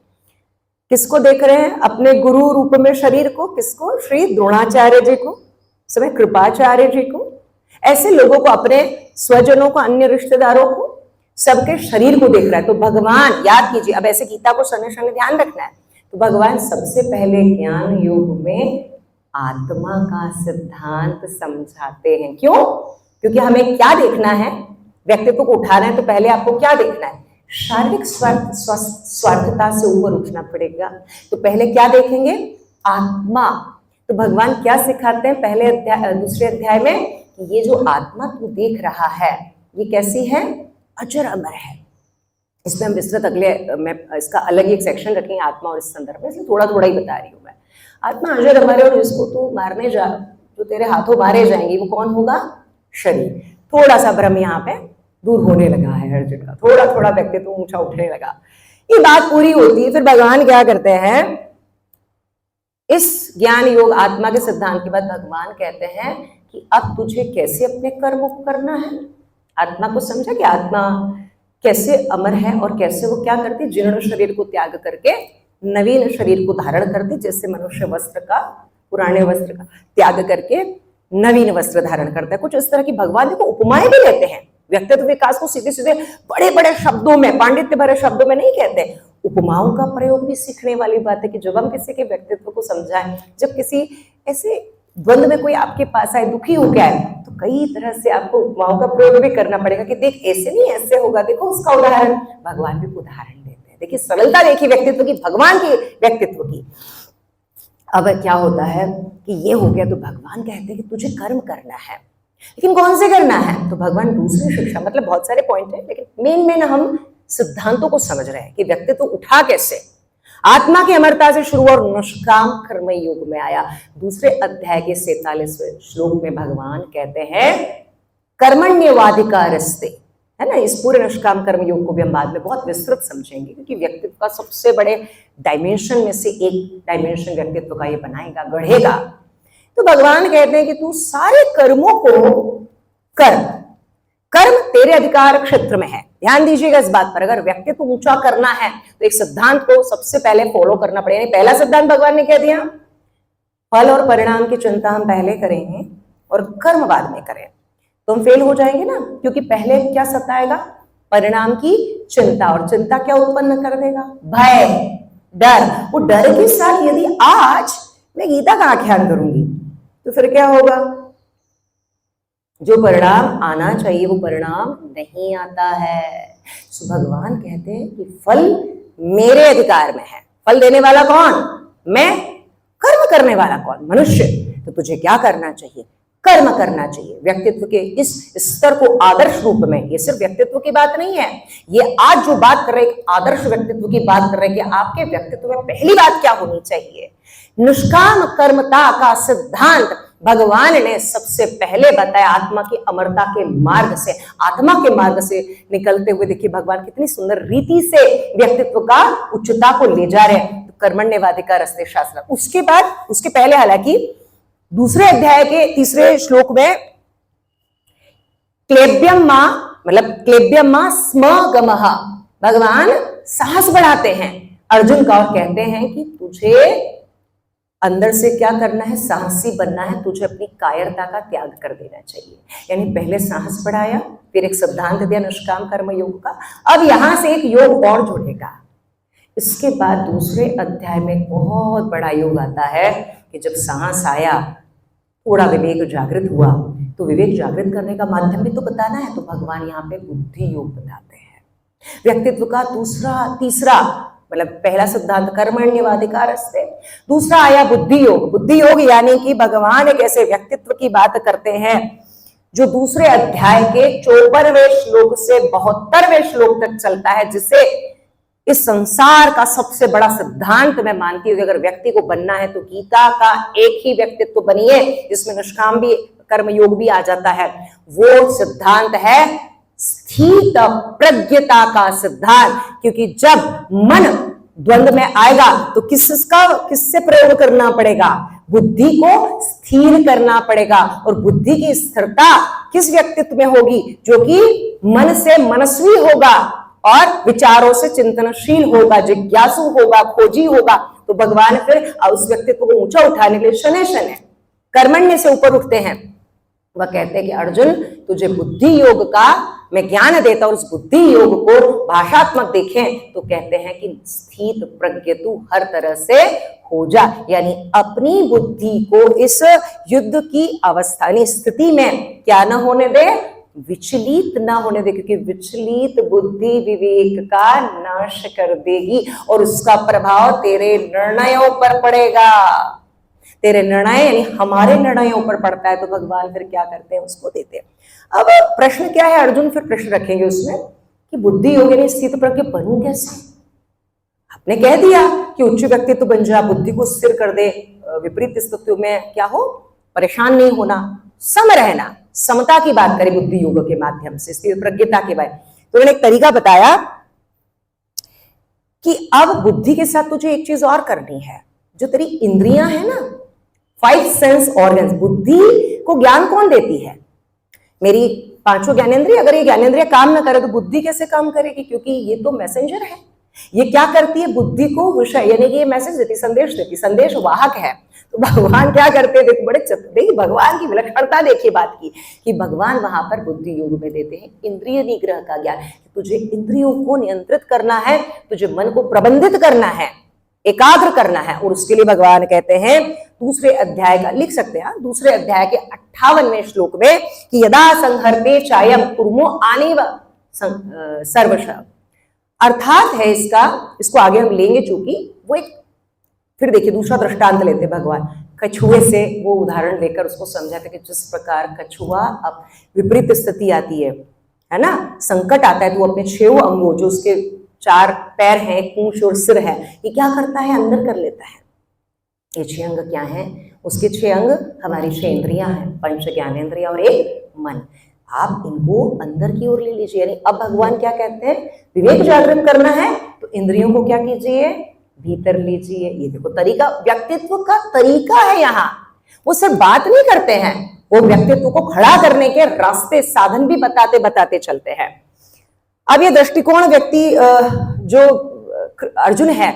किसको देख रहे हैं, अपने गुरु रूप में शरीर को, किसको, श्री द्रोणाचार्य जी को, समय कृपाचार्य जी को, ऐसे लोगों को, अपने स्वजनों को, अन्य रिश्तेदारों को, सबके शरीर को देख रहा है। तो भगवान, याद कीजिए, अब ऐसे गीता को शनि शनि ध्यान रखना है, तो भगवान सबसे पहले ज्ञान योग में आत्मा का सिद्धांत समझाते हैं। क्यों, क्योंकि हमें क्या देखना है, व्यक्तित्व को उठाना है, तो पहले आपको क्या देखना है, शारीरिक स्वार्थता से ऊपर उठना पड़ेगा। तो पहले क्या देखेंगे, आत्मा। तो भगवान क्या सिखाते हैं पहले अध्याय, दूसरे अध्याय में, कि ये जो आत्मा तू देख रहा है ये कैसी है, अजर अमर है। इसमें हम विस्तृत अगले मैं इसका अलग ही एक सेक्शन रखेंगे आत्मा और इस संदर्भ में, इसलिए थोड़ा थोड़ा ही बता रही हूँ मैं। आत्मा अजर अमर है, और जिसको तू मारने जा, जो तेरे हाथों मारे जाएंगे, वो कौन होगा, शरीर। थोड़ा सा भ्रम यहाँ पे दूर होने लगा है अर्जुन का, थोड़ा थोड़ा व्यक्तित्व ऊंचा उठने लगा। ये बात पूरी होती है, फिर भगवान क्या करते हैं, इस ज्ञान योग आत्मा के सिद्धांत के बाद भगवान कहते हैं कि अब तुझे कैसे अपने कर्मों को करना है। आत्मा को समझा कि आत्मा कैसे अमर है और कैसे वो क्या करती, जीर्ण शरीर को त्याग करके नवीन शरीर को धारण करती, जैसे मनुष्य वस्त्र का पुराने वस्त्र का त्याग करके नवीन वस्त्र धारण करता है। कुछ इस तरह की भगवान देखो उपमाएं भी लेते हैं। व्यक्तित्व विकास को सीधे सीधे बड़े बड़े शब्दों में, पांडित्य भरे शब्दों में नहीं कहते, उपमाओं का प्रयोग भी सीखने वाली बात है कि जब हम किसी के व्यक्तित्व को समझाएं, जब किसी ऐसे द्वंद में कोई आपके पास आए, दुखी हो गया है, तो कई तरह से आपको उपमाओं का प्रयोग भी करना पड़ेगा कि देख ऐसे नहीं ऐसे होगा, देखो उसका उदाहरण। भगवान भी उदाहरण देते हैं। देखिए सरलता देखिए व्यक्तित्व की, भगवान के व्यक्तित्व की। अब क्या होता है कि ये हो गया तो भगवान कहते हैं कि तुझे कर्म करना है, लेकिन कौन से करना है? तो भगवान दूसरी शिक्षा, मतलब बहुत सारे पॉइंट है, लेकिन मेन हम सिद्धांतों को समझ रहे हैं कि व्यक्तित्व उठा कैसे। आत्मा की अमरता से शुरू और निष्काम कर्म योग में आया। दूसरे अध्याय के 47वें श्लोक में भगवान कहते हैं कर्मण्यवाधिकारस्ते, है ना। इस पूरे निष्काम कर्म योग को भी हम बाद में बहुत विस्तृत समझेंगे, क्योंकि व्यक्तित्व का सबसे बड़े डायमेंशन में से एक डायमेंशन व्यक्तित्व का ये बनाएगा, गढ़ेगा। तो भगवान कहते हैं कि तू सारे कर्मों को कर, कर्म तेरे अधिकार क्षेत्र में है। ध्यान दीजिएगा इस बात पर। अगर व्यक्तित्व ऊंचा करना है तो एक सिद्धांत को सबसे पहले फॉलो करना पड़ेगा। पहला सिद्धांत भगवान ने कह दिया, फल और परिणाम की चिंता हम पहले करेंगे और कर्म बाद में करें, तो हम फेल हो जाएंगे ना, क्योंकि पहले क्या सताएगा? परिणाम की चिंता, और चिंता क्या उत्पन्न कर देगा? भय, डर। वो डर के साथ यदि आज मैं गीता का आख्यान करूंगी तो फिर क्या होगा? जो परिणाम आना चाहिए वो परिणाम नहीं आता है। सो भगवान कहते हैं कि फल मेरे अधिकार में है। फल देने वाला कौन? मैं। कर्म करने वाला कौन? मनुष्य। तो तुझे क्या करना चाहिए? कर्म करना चाहिए। व्यक्तित्व के इस स्तर को आदर्श रूप में, ये सिर्फ व्यक्तित्व की बात नहीं है, ये आज जो बात कर रहे हैं आदर्श व्यक्तित्व की बात कर रहे हैं कि आपके व्यक्तित्व में पहली बात क्या होनी चाहिए? निष्काम कर्मता का सिद्धांत भगवान ने सबसे पहले बताया आत्मा की अमरता के मार्ग से, आत्मा के मार्ग से निकलते हुए। देखिए भगवान कितनी सुंदर रीति से व्यक्तित्व का उच्चता को ले जा रहे हैं। तो कर्मण्यवाधिकारस्ते शास्त्र, उसके बाद, उसके पहले हालांकि दूसरे अध्याय के 3 श्लोक में क्लेब्यम मां, मतलब क्लेब्यम मां स्म गमः, भगवान साहस बढ़ाते हैं अर्जुन का और कहते हैं कि तुझे अंदर से क्या करना है? साहसी बनना है। तुझे अपनी कायरता का त्याग कर देना चाहिए। यानी पहले साहस बढ़ाया, फिर एक सिद्धांत दिया निष्काम कर्म योग का, अब यहां से एक योग और जुड़ेगा। इसके बाद दूसरे अध्याय में बहुत बड़ा योग आता है कि जब साहस आया, थोड़ा विवेक जागृत हुआ, तो विवेक जागृत करने का माध्यम भी तो बताना है। तो भगवान यहाँ पे बुद्धि योग बताते हैं। व्यक्तित्व का तीसरा मतलब पहला सिद्धांत कर्मण्यवाधिकारस्ते, दूसरा आया बुद्धि योग। बुद्धि योग यानी कि भगवान एक ऐसे व्यक्तित्व की बात करते हैं जो दूसरे अध्याय के 54वें श्लोक से 72वें श्लोक तक चलता है, जिसे इस संसार का सबसे बड़ा सिद्धांत मैं मानती हूँ। अगर व्यक्ति को बनना है तो गीता का एक ही व्यक्तित्व बनिए जिसमें निष्काम भी कर्म योग भी आ जाता है। वो सिद्धांत है स्थित प्रज्ञता का सिद्धांत। क्योंकि जब मन द्वंद में आएगा तो किससे प्रयोग करना पड़ेगा? बुद्धि को स्थिर करना पड़ेगा। और बुद्धि की स्थिरता किस व्यक्तित्व में होगी? जो कि मन से मनस्वी होगा और विचारों से चिंतनशील होगा, जिज्ञासु होगा, खोजी होगा। तो भगवान फिर उस व्यक्तित्व को ऊंचा उठाने के लिए शनैः कर्मण्य से ऊपर उठते हैं। वह कहते हैं कि अर्जुन तुझे बुद्धि योग का मैं ज्ञान देता हूं। उस बुद्धि योग को भाषात्मक देखें तो कहते हैं कि स्थित प्रज्ञ तू हर तरह से हो जा, यानी अपनी बुद्धि को इस युद्ध की अवस्था स्थिति में क्या न होने दे? विचलित ना होने दे, क्योंकि विचलित बुद्धि विवेक का नाश कर देगी और उसका प्रभाव तेरे निर्णयों पर पड़ेगा। तेरे निर्णय यानी हमारे निर्णयों पर पड़ता है। तो भगवान फिर क्या करते हैं? उसको देते हैं। अब प्रश्न क्या है? अर्जुन फिर प्रश्न रखेंगे उसमें कि बुद्धि योग यानी स्थित प्रज्ञ बनूं कैसे? आपने कह दिया कि उच्च व्यक्तित्व बन जा, बुद्धि को स्थिर कर दे, विपरीत स्थितियों में क्या हो? परेशान नहीं होना, सम रहना, समता की बात करें बुद्धि योग के माध्यम से, स्थिर प्रज्ञता के बारे। तो उन्होंने एक तरीका बताया कि अब बुद्धि के साथ तुझे एक चीज और करनी है। जो तेरी इंद्रियां है ना, 5 सेंस ऑर्गन्स, बुद्धि को ज्ञान कौन देती है? मेरी 5 ज्ञानेंद्रिय। अगर ये ज्ञानेंद्रिय काम ना करे तो बुद्धि कैसे काम करेगी? क्योंकि ये तो मैसेंजर है। ये क्या करती है? बुद्धि को विषय यानी कि ये मैसेज देती, संदेश देती, संदेश वाहक है। तो भगवान क्या करते हैं, देखो बड़े देखिए भगवान की विलक्षणता देखिए बात की, कि भगवान वहां पर बुद्धि योग में देते हैं इंद्रिय निग्रह का ज्ञान। तुझे इंद्रियों को नियंत्रित करना है, तुझे मन को प्रबंधित करना है, एकाग्र करना है, और उसके लिए भगवान कहते हैं दूसरे अध्याय का लिख सकते हैं, दूसरे अध्याय के 58वें श्लोक में कि यदा संहरते चायम कुर्मो आनेव सर्वश, अर्थात है इसको आगे हम लेंगे, चूंकि वो एक, फिर देखिए दूसरा दृष्टांत लेते भगवान कछुए से, वो उदाहरण लेकर उसको समझाते कि जिस प्रकार कछुआ अब विपरीत स्थिति आती है ना, संकट आता है, तो अपने 6 अंगों, जो उसके 4 पैर हैं, पूंछ और सिर है, ये क्या करता है, अंदर कर लेता है। ये 6 अंग क्या हैं, उसके 6 अंग हमारी 6 इंद्रियां हैं, पंच ज्ञानेंद्रियां और एक मन। आप इनको अंदर की ओर ले लीजिए। यानी अब भगवान क्या कहते हैं, विवेक जागृत करना है तो इंद्रियों को क्या कीजिए, भीतर लीजिए। ये देखो तरीका, व्यक्तित्व का तरीका है यहाँ। वो सिर्फ बात नहीं करते हैं, वो व्यक्तित्व को खड़ा करने के रास्ते, साधन भी बताते बताते चलते हैं। अब ये दृष्टिकोण व्यक्ति जो अर्जुन है,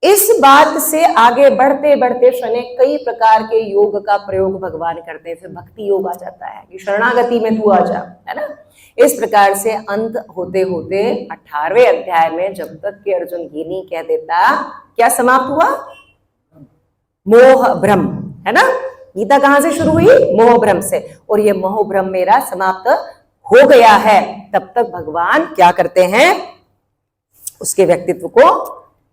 इस बात से आगे बढ़ते बढ़ते शनि कई प्रकार के योग का प्रयोग भगवान करते हैं। फिर भक्ति योग आ जाता है कि शरणागति में तू आ जा, है ना। इस प्रकार से अंत होते होते 18वें अध्याय में जब तक कि अर्जुन ये नहीं कह देता, क्या समाप्त हुआ, मोह भ्रम, है ना। गीता कहां से शुरू हुई, मोह भ्रम से, और ये मोह भ्रम मेरा समाप्त हो गया है, तब तक भगवान क्या करते हैं, उसके व्यक्तित्व को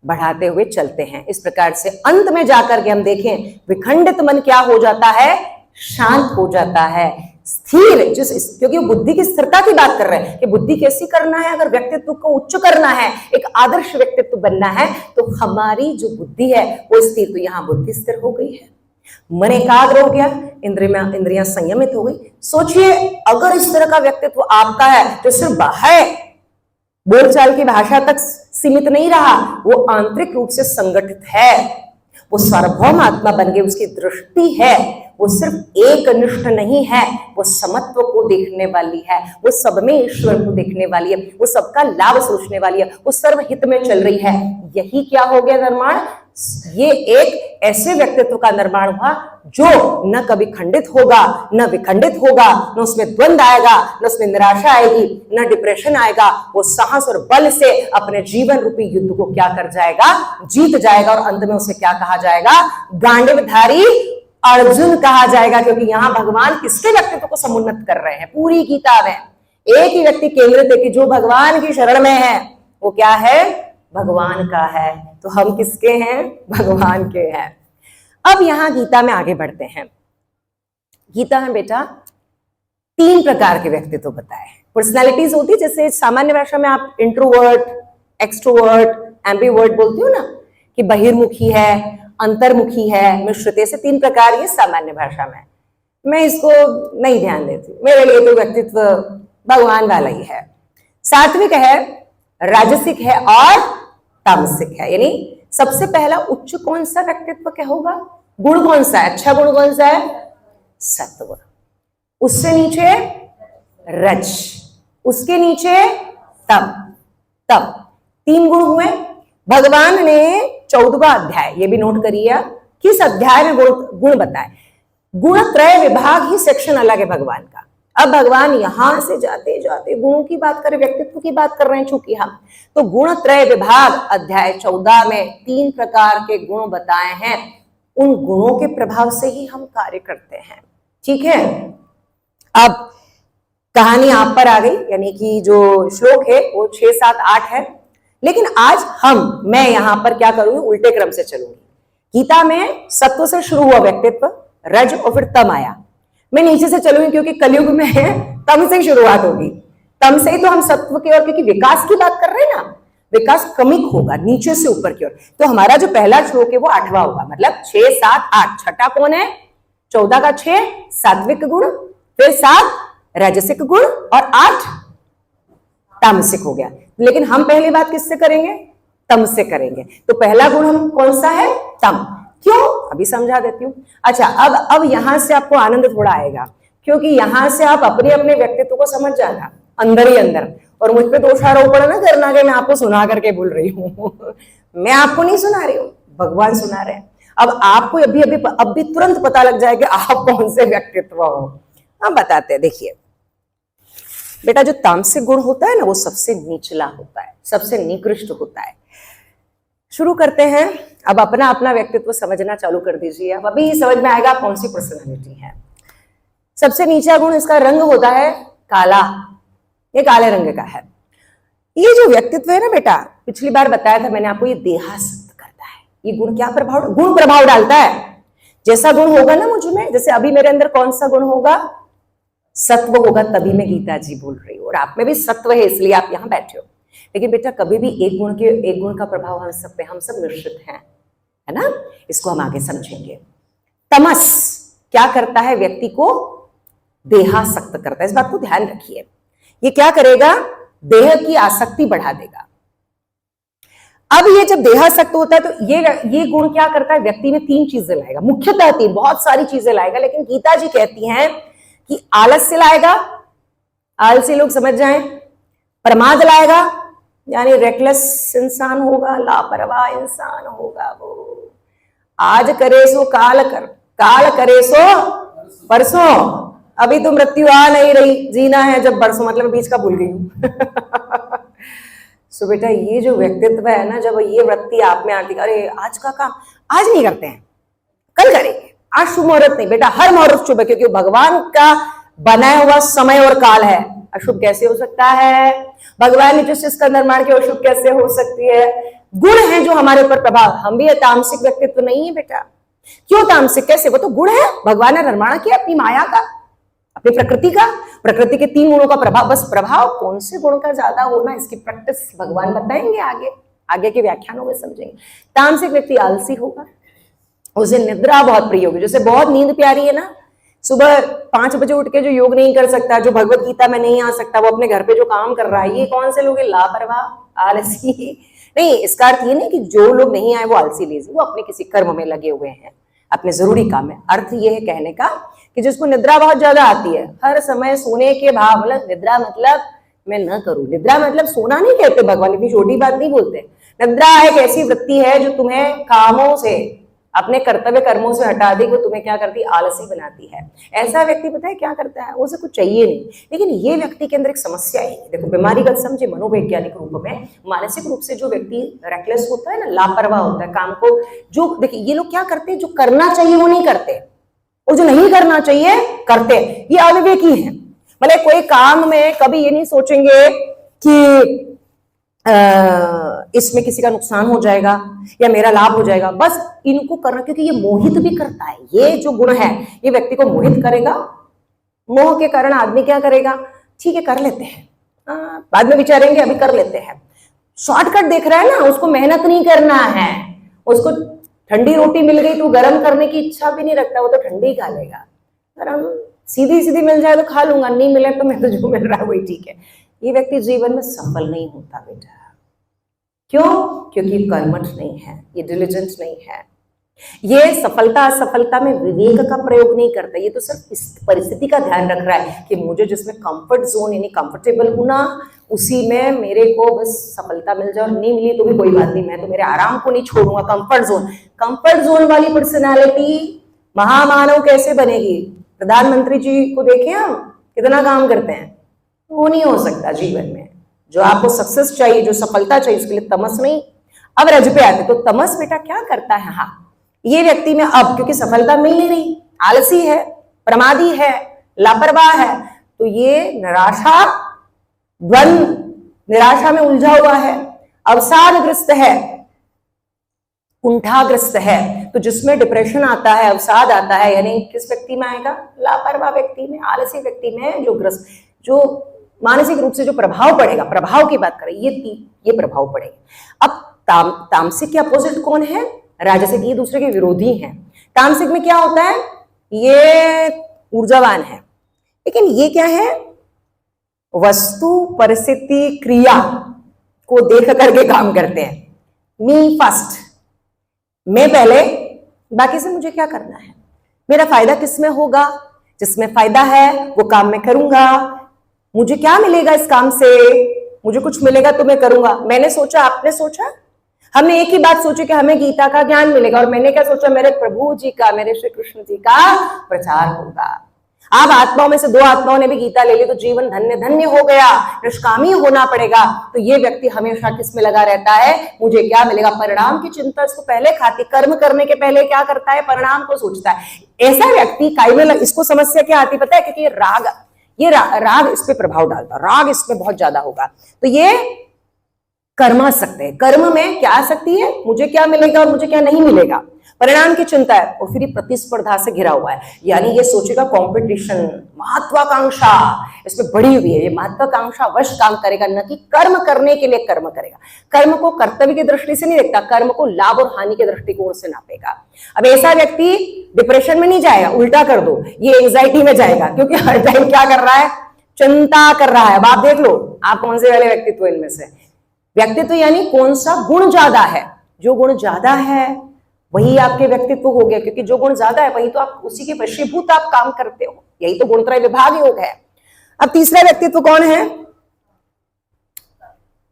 बढ़ाते हुए चलते हैं। इस प्रकार से अंत में जाकर के हम देखें, विखंडित मन क्या हो जाता है, शांत हो जाता है, स्थिर, क्योंकि बुद्धि की स्थिरता की बात कर रहे हैं कि बुद्धि कैसी करना है, अगर व्यक्तित्व को उच्च करना है, एक आदर्श व्यक्तित्व बनना है, तो हमारी जो बुद्धि है वो स्थिर। तो यहाँ बुद्धि स्थिर हो गई है, मन एकाग्र हो गया, इंद्रियां संयमित हो गई। सोचिए अगर इस तरह का व्यक्तित्व आपका है तो सिर्फ बाहर बोलचाल की भाषा तक सीमित नहीं रहा, वो आंतरिक रूप से संगठित है, वो सार्वभौम आत्मा बन गई, उसकी दृष्टि है, वो सिर्फ एक निष्ठ नहीं है, वो समत्व को देखने वाली है, वो सब में ईश्वर को देखने वाली है, वो सबका लाभ सोचने वाली है, वो सर्वहित में चल रही है। यही क्या हो गया निर्माण, ये एक ऐसे व्यक्तित्व का निर्माण हुआ जो न कभी खंडित होगा, न विखंडित होगा, न उसमें द्वंद आएगा, न उसमें निराशा आएगी, न डिप्रेशन आएगा। वो साहस और बल से अपने जीवन रूपी युद्ध को क्या कर जाएगा, जीत जाएगा, और अंत में उसे क्या कहा जाएगा, गांडीवधारी अर्जुन कहा जाएगा। क्योंकि यहाँ भगवान किसके व्यक्तित्व को समुन्नत कर रहे हैं, पूरी गीता में एक ही व्यक्ति केंद्रित है कि जो भगवान की शरण में है वो क्या है, भगवान का है। तो हम किसके हैं, भगवान के हैं। अब यहां गीता में आगे बढ़ते हैं। गीता में बेटा 3 प्रकार के व्यक्तित्व बताए, पर्सनालिटीज होती है, जैसे सामान्य भाषा में आप इंट्रोवर्ट, एक्सट्रोवर्ट, एम्बिवर्ट बोलती हो ना, कि बहिर्मुखी है, अंतर्मुखी है, मिश्रित, से 3 प्रकार ये सामान्य भाषा में। मैं इसको नहीं ध्यान देती, मेरे लिए तो व्यक्तित्व भगवान वाला ही है। सात्विक है, राजसिक है और तामसिक है। यानी सबसे पहला उच्च कौन सा व्यक्तित्व क्या होगा, गुण कौन सा है, अच्छा गुण कौन सा है, सत्व। उससे नीचे रज, उसके नीचे तम। 3 गुण हुए। भगवान ने 14वां अध्याय, ये भी नोट करिए, किस अध्याय में गुण बताए। गुण त्रय विभाग ही सेक्शन अलग है भगवान का। अब भगवान यहां से जाते जाते गुणों की बात करें, व्यक्तित्व की बात कर रहे हैं चूंकि हम, तो गुण त्रय विभाग अध्याय 14 में 3 प्रकार के गुण बताए हैं। उन गुणों के प्रभाव से ही हम कार्य करते हैं, ठीक है। अब कहानी आप पर आ गई, यानी कि जो श्लोक है वो 6, 7, 8 है, लेकिन आज मैं यहां पर क्या करूंगी, उल्टे क्रम से चलूंगी। गीता में सत्व से शुरू हुआ व्यक्तित्व, रज और फिर तम आया। मैं नीचे से चलूंगी क्योंकि कलयुग में तम से शुरुआत होगी, तम से ही तो हम सत्व की ओर, क्योंकि विकास की बात कर रहे हैं ना, विकास क्रमिक होगा नीचे से ऊपर की ओर। तो हमारा जो पहला श्लोक है वो 8वां होगा, मतलब 6, 7, 8। छठा कौन है, 14 का 6 सात्विक गुण, फिर 7 राजसिक गुण और 8 तामसिक हो गया। लेकिन हम पहली बात किससे करेंगे, तम से करेंगे। तो पहला गुण हम कौन सा है, तम। क्यों, अभी समझा देती हूँ। अच्छा, अब यहां से आपको आनंद थोड़ा आएगा, क्योंकि यहां से आप अपने अपने व्यक्तित्व को समझ जाना अंदर ही अंदर, और मुझ पे दोषारोपण ना करना कि मैं आपको सुना करके बोल रही हूँ मैं आपको नहीं सुना रही हूँ, भगवान सुना रहे हैं। अब आपको अभी तुरंत पता लग जाए कि आप कौन से व्यक्तित्व हो। हम बताते हैं, देखिए बेटा, जो तामसिक गुण होता है ना, वो सबसे निचला होता है, सबसे निकृष्ट होता है। शुरू करते हैं। अब अपना अपना व्यक्तित्व समझना चालू कर दीजिए। अब अभी समझ में आएगा कौन सी पर्सनालिटी है। सबसे नीचा गुण इसका रंग होता है काला, ये काले रंग का है। ये जो व्यक्तित्व है ना बेटा, पिछली बार बताया था मैंने आपको, ये देहासक्त करता है। ये गुण क्या गुण प्रभाव डालता है। जैसा गुण होगा ना मुझ में, जैसे अभी मेरे अंदर कौन सा गुण होगा, सत्व होगा, तभी मैं गीता जी बोल रही हूँ, और आप में भी सत्व है इसलिए आप यहाँ बैठे हो। लेकिन बेटा कभी भी एक गुण का प्रभाव हम सब पे, हम सब मिश्रित हैं, है ना। इसको हम आगे समझेंगे। तमस क्या करता है, व्यक्ति को देहासक्त करता है। इस बात को ध्यान रखिए। ये क्या करेगा, देह की आसक्ति बढ़ा देगा। अब ये जब देहासक्त होता है तो ये गुण क्या करता है, व्यक्ति में 3 चीजें लाएगा, मुख्यतः 3, बहुत सारी चीजें लाएगा, लेकिन गीता जी कहती हैं कि आलस्य लाएगा, आलसी लोग समझ जाएं, प्रमाद लाएगा, यानी रेकलेस इंसान होगा, लापरवाह इंसान होगा। वो आज करे सो काल करे सो परसों, अभी तो मृत्यु आ नहीं रही, जीना है जब बरसों, मतलब बीच का भूल गई हूं। सो बेटा ये जो व्यक्तित्व है ना, जब ये वृत्ति आप में आती है, अरे आज का काम आज नहीं करते हैं, कल करेंगे, आज शुभ मुहूर्त नहीं, बेटा हर मुहूर्त शुभ है, क्योंकि भगवान का बनाया हुआ समय और काल है। अशुभ कैसे हो सकता है, भगवान ने जिस चीज निर्माण किया अशुभ कैसे हो सकती है। गुण है जो हमारे ऊपर प्रभाव। हम भी तामसिक व्यक्तित्व नहीं है बेटा। क्यों तामसिक, कैसे, वो तो गुण है, भगवान ने निर्माण किया अपनी माया का, अपनी प्रकृति का, प्रकृति के 3 गुणों का प्रभाव। बस प्रभाव कौन से गुण का ज्यादा होना, इसकी प्रैक्टिस भगवान बताएंगे, आगे के व्याख्यानों में समझेंगे। तामसिक व्यक्ति आलसी होगा, उसे निद्रा बहुत प्रिय होगी। जैसे बहुत नींद प्यारी है ना, सुबह 5 बजे उठ के जो योग नहीं कर सकता, जो भगवत गीता में नहीं आ सकता, वो अपने घर पे जो काम कर रहा है, ये कौन से लोग हैं, लापरवाह, आलसी। नहीं, इसका अर्थ ये नहीं कि जो लोग नहीं आए वो आलसी लेजी, वो अपने किसी कर्म में लगे हुए हैं, अपने जरूरी काम में। अर्थ ये है कहने का कि जिसको निद्रा बहुत ज्यादा आती है, हर समय सोने के भाव, मतलब निद्रा मतलब मैं न करूं, निद्रा मतलब सोना नहीं कहते भगवान, इतनी छोटी बात नहीं बोलते। निद्रा एक ऐसी वृत्ति है जो तुम्हें कामों से, अपने कर्तव्य कर्मों से हटा दी, वो तुम्हें क्या करती है, आलसी बनाती है। ऐसा व्यक्ति पता है क्या करता है, उसे कुछ चाहिए नहीं। लेकिन ये व्यक्ति के अंदर एक समस्या है, देखो बीमारीगत समझे, मनोवैज्ञानिक रूप में, मानसिक रूप से जो व्यक्ति रेकलेस होता है ना, लापरवाह होता है, काम को जो, देखिए ये लोग क्या करते हैं, जो करना चाहिए वो नहीं करते, और जो नहीं करना चाहिए करते, ये अविवेकी है। मतलब कोई काम में कभी ये नहीं सोचेंगे कि इसमें किसी का नुकसान हो जाएगा या मेरा लाभ हो जाएगा, बस इनको करना, क्योंकि ये मोहित भी करता है। ये जो गुण है ये व्यक्ति को मोहित करेगा। मोह के कारण आदमी क्या करेगा, ठीक है कर लेते हैं, बाद में विचारेंगे, अभी कर लेते हैं। शॉर्टकट देख रहा है ना, उसको मेहनत नहीं करना है, उसको ठंडी रोटी मिल गई तो गर्म करने की इच्छा भी नहीं रखता, वो तो ठंडी ही खा लेगा। गर्म सीधी सीधी मिल जाए तो खा लूंगा, नहीं मिले तो मैं तो जो मिल रहा है वही ठीक है। ये व्यक्ति जीवन में सफल नहीं होता बेटा। क्यों? क्योंकि कर्मठ नहीं है, ये डिलिजेंट नहीं है, ये सफलता असफलता में विवेक का प्रयोग नहीं करता। ये तो सिर्फ इस परिस्थिति का ध्यान रख रहा है कि मुझे जिसमें कंफर्ट जोन यानी कंफर्टेबल होना, उसी में मेरे को बस सफलता मिल जाए, और नहीं मिली तो भी कोई बात नहीं, मैं तो मेरे आराम को नहीं छोड़ूंगा। कंफर्ट जोन वाली पर्सनालिटी महामानव कैसे बनेगी? प्रधानमंत्री जी को देखें हम, कितना काम करते हैं, वो नहीं हो सकता जीवन में। जो आपको सक्सेस चाहिए, जो सफलता चाहिए, उसके लिए तमस नहीं। अब रज पे आते तो तमस बेटा क्या करता है, हाँ ये व्यक्ति में अब क्योंकि सफलता मिल नहीं रही, आलसी है, प्रमादी है, लापरवाह है, तो ये निराशा में उलझा हुआ है, अवसादग्रस्त है, कुंठाग्रस्त है। तो जिसमें डिप्रेशन आता है, अवसाद आता है, यानी किस व्यक्ति में आएगा, लापरवाह व्यक्ति में, आलसी व्यक्ति में, जो मानसिक रूप से जो प्रभाव पड़ेगा, प्रभाव की बात करें, ये प्रभाव पड़ेगा। अब तामसिक के अपोजिट कौन है, राजसिक, ये दूसरे के विरोधी हैं। तामसिक में क्या होता है, ये ऊर्जावान है, लेकिन ये क्या है, वस्तु परिस्थिति क्रिया को देख करके काम करते हैं। मी फर्स्ट, मैं पहले, बाकी से मुझे क्या करना है, मेरा फायदा किसमें होगा, जिसमें फायदा है वो काम मैं करूंगा, मुझे क्या मिलेगा इस काम से, मुझे कुछ मिलेगा तो मैं करूंगा। मैंने सोचा, आपने सोचा, हमने एक ही बात सोची कि हमें गीता का ज्ञान मिलेगा, और मैंने क्या सोचा, मेरे प्रभु जी का, मेरे श्री कृष्ण जी का प्रचार होगा। अब आत्माओं में से 2 आत्माओं ने भी गीता ले ली तो जीवन धन्य धन्य हो गया, निष्कामी होना पड़ेगा। तो ये व्यक्ति हमेशा किस में लगा रहता है, मुझे क्या मिलेगा, परिणाम की चिंता इसको पहले खाती, कर्म करने के पहले क्या करता है, परिणाम को सोचता है। ऐसा व्यक्ति कायम, इसको समस्या क्या आती पता है, क्योंकि राग इस पे प्रभाव डालता, राग इसमें बहुत ज्यादा होगा। तो ये कर्म आ सकते हैं, कर्म में क्या आ सकती है, मुझे क्या मिलेगा और मुझे क्या नहीं मिलेगा, परिणाम की चिंता है, और फिर प्रतिस्पर्धा से घिरा हुआ है। यानी ये सोचेगा कंपटीशन, महत्वाकांक्षा इसमें बढ़ी हुई है, ये महत्वाकांक्षा वश काम करेगा, न कि कर्म करने के लिए कर्म करेगा। कर्म को कर्तव्य की दृष्टि से नहीं देखता, कर्म को लाभ और हानि के दृष्टिकोण से नापेगा। अब ऐसा व्यक्ति डिप्रेशन में नहीं जाएगा, उल्टा कर दो, ये एंजाइटी में जाएगा, क्योंकि हर टाइम क्या कर रहा है, चिंता कर रहा है। अब आप देख लो आप कौन से वाले व्यक्तित्व इनमें से, व्यक्तित्व यानी कौन सा गुण ज्यादा है, जो गुण ज्यादा है वही आपके व्यक्तित्व हो गया, क्योंकि जो गुण ज्यादा है वही तो आप उसी के वशीभूत आप काम करते हो, यही तो गुणत्रय विभाग योग है। अब तीसरा व्यक्तित्व कौन है,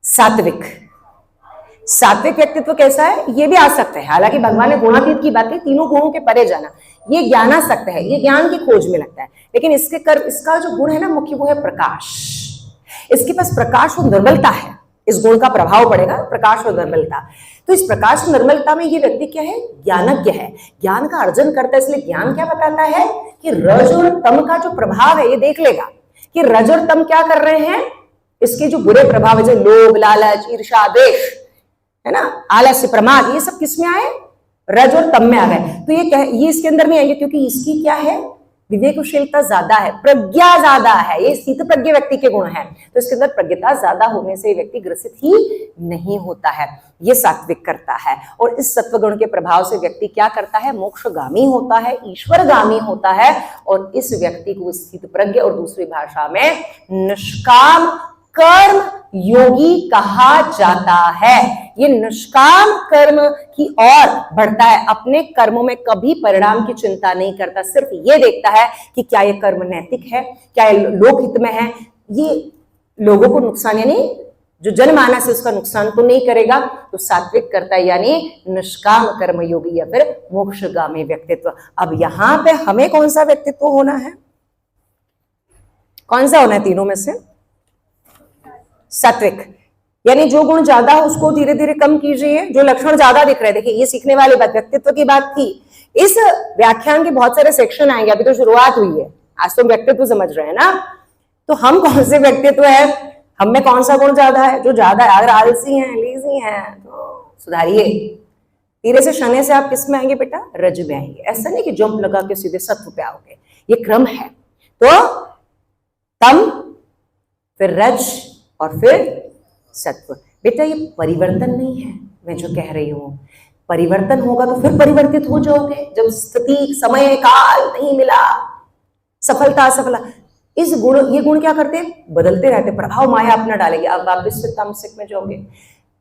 सात्विक। सात्विक व्यक्तित्व कैसा है, ये भी आ सकता है, हालांकि भगवान ने गुणातीत की बात की, तीनों गुणों के परे जाना, ये ज्ञानासक्त है, ये ज्ञान की खोज में लगता है। लेकिन इसका जो गुण है ना मुख्य, वो है प्रकाश। इसके पास प्रकाश और निर्मलता है, इस गुण का प्रभाव पड़ेगा, प्रकाश और निर्मलता। तो इस प्रकाश और निर्मलता में ये व्यक्ति क्या है, ज्ञानज्ञ है, ज्ञान का अर्जन करता है। इसलिए ज्ञान क्या बताता है कि रज और तम का जो प्रभाव है, ये देख लेगा कि रज और तम क्या कर रहे हैं, इसके जो बुरे प्रभाव है, जो लोभ, लालच, ईर्ष्या, द्वेष है ना, आलस्य, प्रमाद, ये सब किस में आए, रज और तम में आ गए। तो ये इसके अंदर नहीं आएंगे, क्योंकि इसकी क्या है, विवेकशीलता ज्यादा है, प्रज्ञा ज्यादा है, ये स्थित प्रज्ञ व्यक्ति के गुण हैं। तो इसके अंदर प्रज्ञता ज्यादा होने से व्यक्ति ग्रसित ही नहीं होता है, ये सात्विक करता है। और इस सत्वगुण के प्रभाव से व्यक्ति क्या करता है, मोक्षगामी होता है, ईश्वरगामी होता है। और इस व्यक्ति को स्थित प्रज्ञ और दूसरी भाषा में निष्काम कर्म योगी कहा जाता है। ये निष्काम कर्म की ओर बढ़ता है, अपने कर्मों में कभी परिणाम की चिंता नहीं करता, सिर्फ ये देखता है कि क्या ये कर्म नैतिक है, क्या ये लोकहित में है, ये लोगों को नुकसान यानी जो जनमानस है उसका नुकसान तो नहीं करेगा। तो सात्विक करता है यानी निष्काम कर्म योगी या फिर मोक्षगामी व्यक्तित्व। अब यहां पे हमें कौन सा व्यक्तित्व होना है, कौन सा होना है तीनों में से, सात्विक। यानी जो गुण ज्यादा है उसको धीरे धीरे कम कीजिए, जो लक्षण ज्यादा दिख रहे हैं। देखिए ये सीखने वाली बात, व्यक्तित्व की बात थी। इस व्याख्यान के बहुत सारे सेक्शन आएंगे, अभी तो शुरुआत हुई है, आज तो व्यक्तित्व समझ रहे हैं ना। तो हम कौन से व्यक्तित्व है, हम में कौन सा गुण ज्यादा है, जो ज्यादा है। अगर आलसी हैं, लेजी हैं तो सुधारिए। धीरे से शनि से आप किस में आएंगे बेटा, रज में आएंगे। ऐसा नहीं कि जंप लगा के सीधे सत्व पे आओगे, ये क्रम है। तो तम, फिर रज और फिर सत्व। बेटा ये परिवर्तन नहीं है, मैं जो कह रही हूं, परिवर्तन होगा तो फिर परिवर्तित हो जाओगे। जब स्थिति, समय, काल नहीं मिला, सफलता, असफलता, इस गुण, ये गुण क्या करते हैं, बदलते रहते, प्रभाव माया अपना डालेंगे। अब वापिस से तामसिक में जाओगे।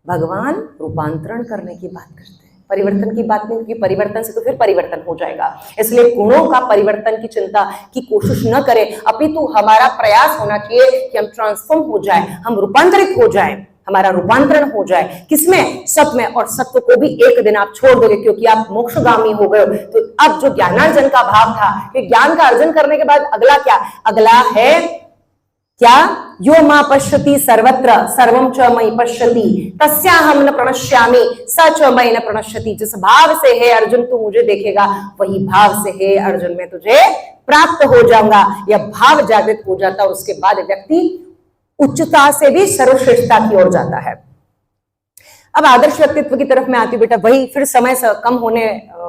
भगवान रूपांतरण करने की बात करते हैं, परिवर्तन की बात नहीं, क्योंकि परिवर्तन से तो फिर परिवर्तन हो जाएगा। इसलिए गुणों का परिवर्तन की चिंता की कोशिश न करें, अपितु हमारा प्रयास होना चाहिए कि हम ट्रांसफॉर्म हो जाए, हम रूपांतरित हो जाए, हमारा रूपांतरण हो जाए। किसमें, सत्व में। और सत्व को भी एक दिन आप छोड़ दोगे, क्योंकि आप मोक्षगामी हो गए। तो अब जो ज्ञानार्जन का भाव था, कि ज्ञान का अर्जन करने के बाद अगला क्या, अगला है क्या, यो मां पश्यति सर्वत्र सर्वं च मयि पश्यति तस्याहं न प्रणश्यामि स च मयि न प्रणश्यति। जिस भाव से हे अर्जुन तू मुझे देखेगा, वही भाव से हे अर्जुन मैं तुझे प्राप्त हो जाऊंगा। यह भाव जागृत हो जाता, और उसके बाद व्यक्ति उच्चता से भी सर्वश्रेष्ठता की ओर जाता है। अब आदर्श व्यक्तित्व की तरफ मैं आती हूँ बेटा। वही फिर समय कम होने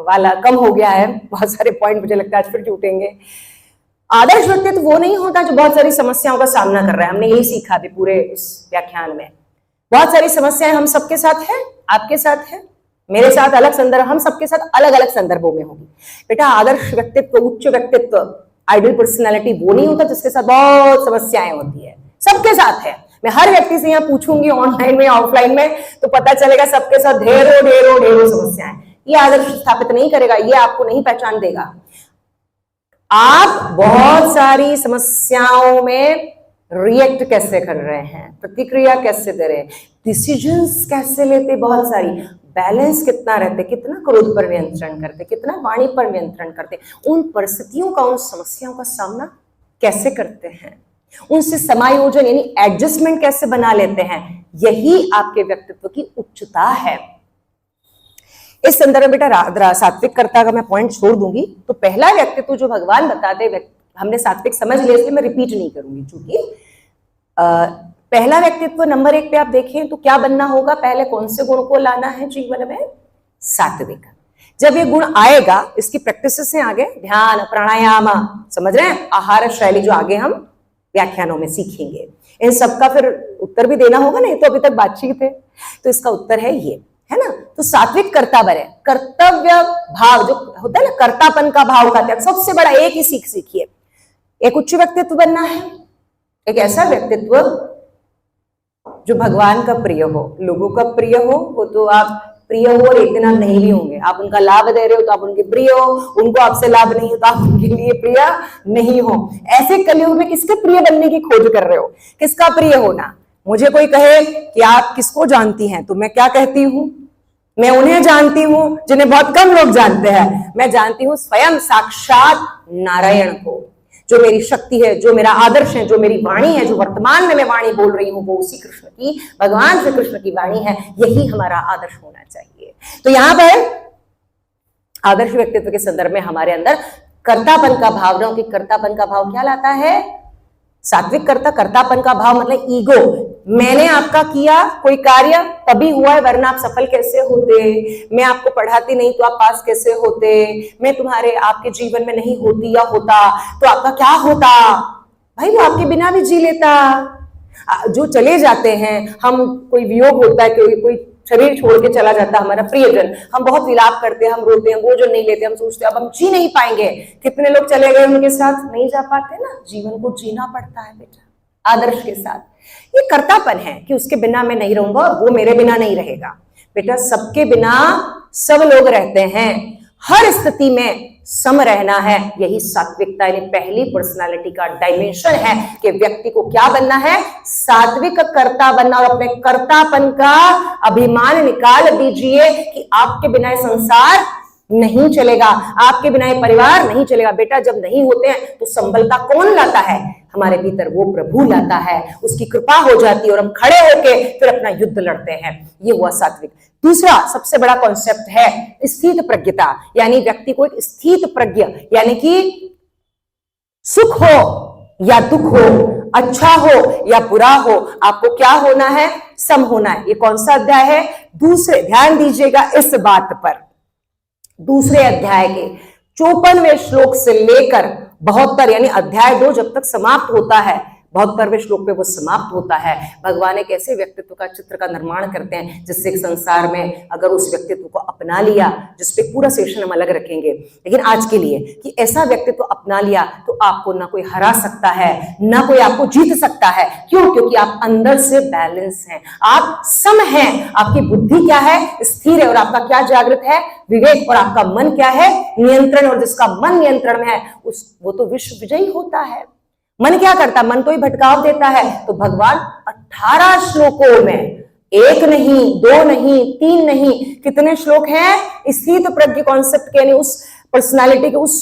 वाला, कम हो गया है, बहुत सारे पॉइंट मुझे लगता है आज फिर जुटेंगे। आदर्श व्यक्तित्व वो नहीं होता जो बहुत सारी समस्याओं का सामना कर रहा है। हमने यही सीखा भी पूरे इस व्याख्यान में। बहुत सारी समस्याएं हम सबके साथ है, आपके साथ है, मेरे साथ अलग संदर्भ, हम सबके साथ अलग अलग संदर्भों में होगी। बेटा आदर्श व्यक्तित्व, उच्च व्यक्तित्व, आइडियल पर्सनालिटी वो नहीं होता जिसके साथ बहुत समस्याएं होती है। सबके साथ है। मैं हर व्यक्ति से यहाँ पूछूंगी ऑनलाइन में, ऑफलाइन में, तो पता चलेगा सबके साथ ढेरों ढेरों ढेरों समस्याएं। ये आदर्श स्थापित नहीं करेगा, ये आपको नहीं पहचान देगा। आप बहुत सारी समस्याओं में रिएक्ट कैसे कर रहे हैं, प्रतिक्रिया कैसे दे रहे हैं, डिसीजंस कैसे लेते, बहुत सारी, बैलेंस कितना रहते, कितना क्रोध पर नियंत्रण करते, कितना वाणी पर नियंत्रण करते, उन परिस्थितियों का, उन समस्याओं का सामना कैसे करते हैं, उनसे समायोजन यानी एडजस्टमेंट कैसे बना लेते हैं, यही आपके व्यक्तित्व की उच्चता है। इस संदर्भ में बेटा सात्विक कर्ता का मैं पॉइंट छोड़ दूंगी। तो पहला व्यक्तित्व जो भगवान बताते, हमने सात्विक समझ लिया इसलिए मैं रिपीट नहीं करूंगी, चूंकि पहला व्यक्तित्व नंबर 1 पे आप देखें तो क्या बनना होगा, पहले कौन से गुण को लाना है जीवन में, सात्विक। जब ये गुण आएगा, इसकी प्रैक्टिस से आगे ध्यान, प्राणायाम, समझ रहे हैं, आहार शैली जो आगे हम व्याख्यानों में सीखेंगे, इन सबका फिर उत्तर भी देना होगा, नहीं तो अभी तक बातचीत है। तो इसका उत्तर है ये, है ना। तो सात्विक कर्ता बने, कर्तव्य भाव जो होता है ना, कर्तापन का भाव का त्याग, सबसे बड़ा एक ही सीख सीखिए। एक उच्च व्यक्तित्व बनना है, एक ऐसा व्यक्तित्व जो भगवान का प्रिय हो, लोगों का प्रिय हो। वो तो आप प्रिय हो और एक दिन आप नहीं भी होंगे, आप उनका लाभ दे रहे हो तो आप उनके प्रिय हो, उनको आपसे लाभ नहीं हो तो आप उनके लिए प्रिय नहीं हो। ऐसे कलयुग में किसके प्रिय बनने की खोज कर रहे हो, किसका प्रिय होना। मुझे कोई कहे कि आप किसको जानती हैं, तो मैं क्या कहती हूं, मैं उन्हें जानती हूं जिन्हें बहुत कम लोग जानते हैं। मैं जानती हूं स्वयं साक्षात नारायण को, जो मेरी शक्ति है, जो मेरा आदर्श है, जो मेरी वाणी है, जो वर्तमान में मैं वाणी बोल रही हूं, वो उसी कृष्ण की, भगवान श्री कृष्ण की वाणी है। यही हमारा आदर्श होना चाहिए। तो यहां पर आदर्श व्यक्तित्व के संदर्भ में हमारे अंदर कर्तापन का भाव, कि कर्तापन का भाव क्या लाता है, सात्विक कर्ता, कर्तापन का भाव मतलब ईगो, मैंने आपका किया कोई कार्य तभी हुआ है, वरना आप सफल कैसे होते, मैं आपको पढ़ाती नहीं तो आप पास कैसे होते, मैं तुम्हारे आपके जीवन में नहीं होती या होता तो आपका क्या होता, भाई वो आपके बिना भी जी लेता। जो चले जाते हैं, हम कोई वियोग होता है, कोई शरीर छोड़ के चला जाता है हमारा प्रियजन, हम बहुत विलाप करते हैं, हम रोते हैं, वो जो नहीं लेते, हम सोचते हैं अब हम जी नहीं पाएंगे। कितने लोग चले गए, उनके साथ नहीं जा पाते ना। जीवन को जीना पड़ता है बेटा आदर्श के साथ। ये कर्तापन है कि उसके बिना मैं नहीं रहूंगा और वो मेरे बिना नहीं रहेगा। बेटा सबके बिना सब लोग रहते हैं, हर स्थिति में सम रहना है। यही सात्विकता यानी पहली पर्सनालिटी का डायमेंशन है कि व्यक्ति को क्या बनना है, सात्विक कर्ता बनना, और अपने कर्तापन का अभिमान निकाल दीजिए कि आपके बिना ये संसार नहीं चलेगा, आपके बिना ये परिवार नहीं चलेगा। बेटा जब नहीं होते हैं तो संबलता कौन लाता है, हमारे भीतर वो प्रभु लाता है, उसकी कृपा हो जाती है और हम खड़े होके फिर अपना युद्ध लड़ते हैं। ये हुआ सात्विक। दूसरा सबसे बड़ा कॉन्सेप्ट है स्थित प्रज्ञता, यानी व्यक्ति को एक स्थित प्रज्ञ, यानी कि सुख हो या दुख हो, अच्छा हो या बुरा हो, आपको क्या होना है, सम होना है। ये कौन सा अध्याय है, दूसरे, ध्यान दीजिएगा इस बात पर, दूसरे अध्याय के 54वें श्लोक से लेकर 72 यानी अध्याय 2 जब तक समाप्त होता है, 72वें श्लोक पे वो समाप्त होता है। भगवान एक ऐसे व्यक्तित्व का चित्र का निर्माण करते हैं जिससे एक संसार में अगर उस व्यक्तित्व को अपना लिया, जिसपे पूरा सेशन हम अलग रखेंगे, लेकिन आज के लिए कि ऐसा व्यक्तित्व अपना लिया तो आपको ना कोई हरा सकता है, ना कोई आपको जीत सकता है। क्यों? क्योंकि आप अंदर से बैलेंस हैं, आप सम हैं, आपकी बुद्धि क्या है, स्थिर है, और आपका क्या जागृत है, विवेक, और आपका मन क्या है, नियंत्रण। और जिसका मन नियंत्रण में है वो तो विश्व विजयी होता है। मन क्या करता, मन तो ही भटकाव देता है। तो भगवान 18 श्लोकों में, 1 नहीं, 2 नहीं, 3 नहीं, कितने श्लोक हैं स्थित प्रज्ञ कॉन्सेप्ट के, यानी उस पर्सनालिटी के उस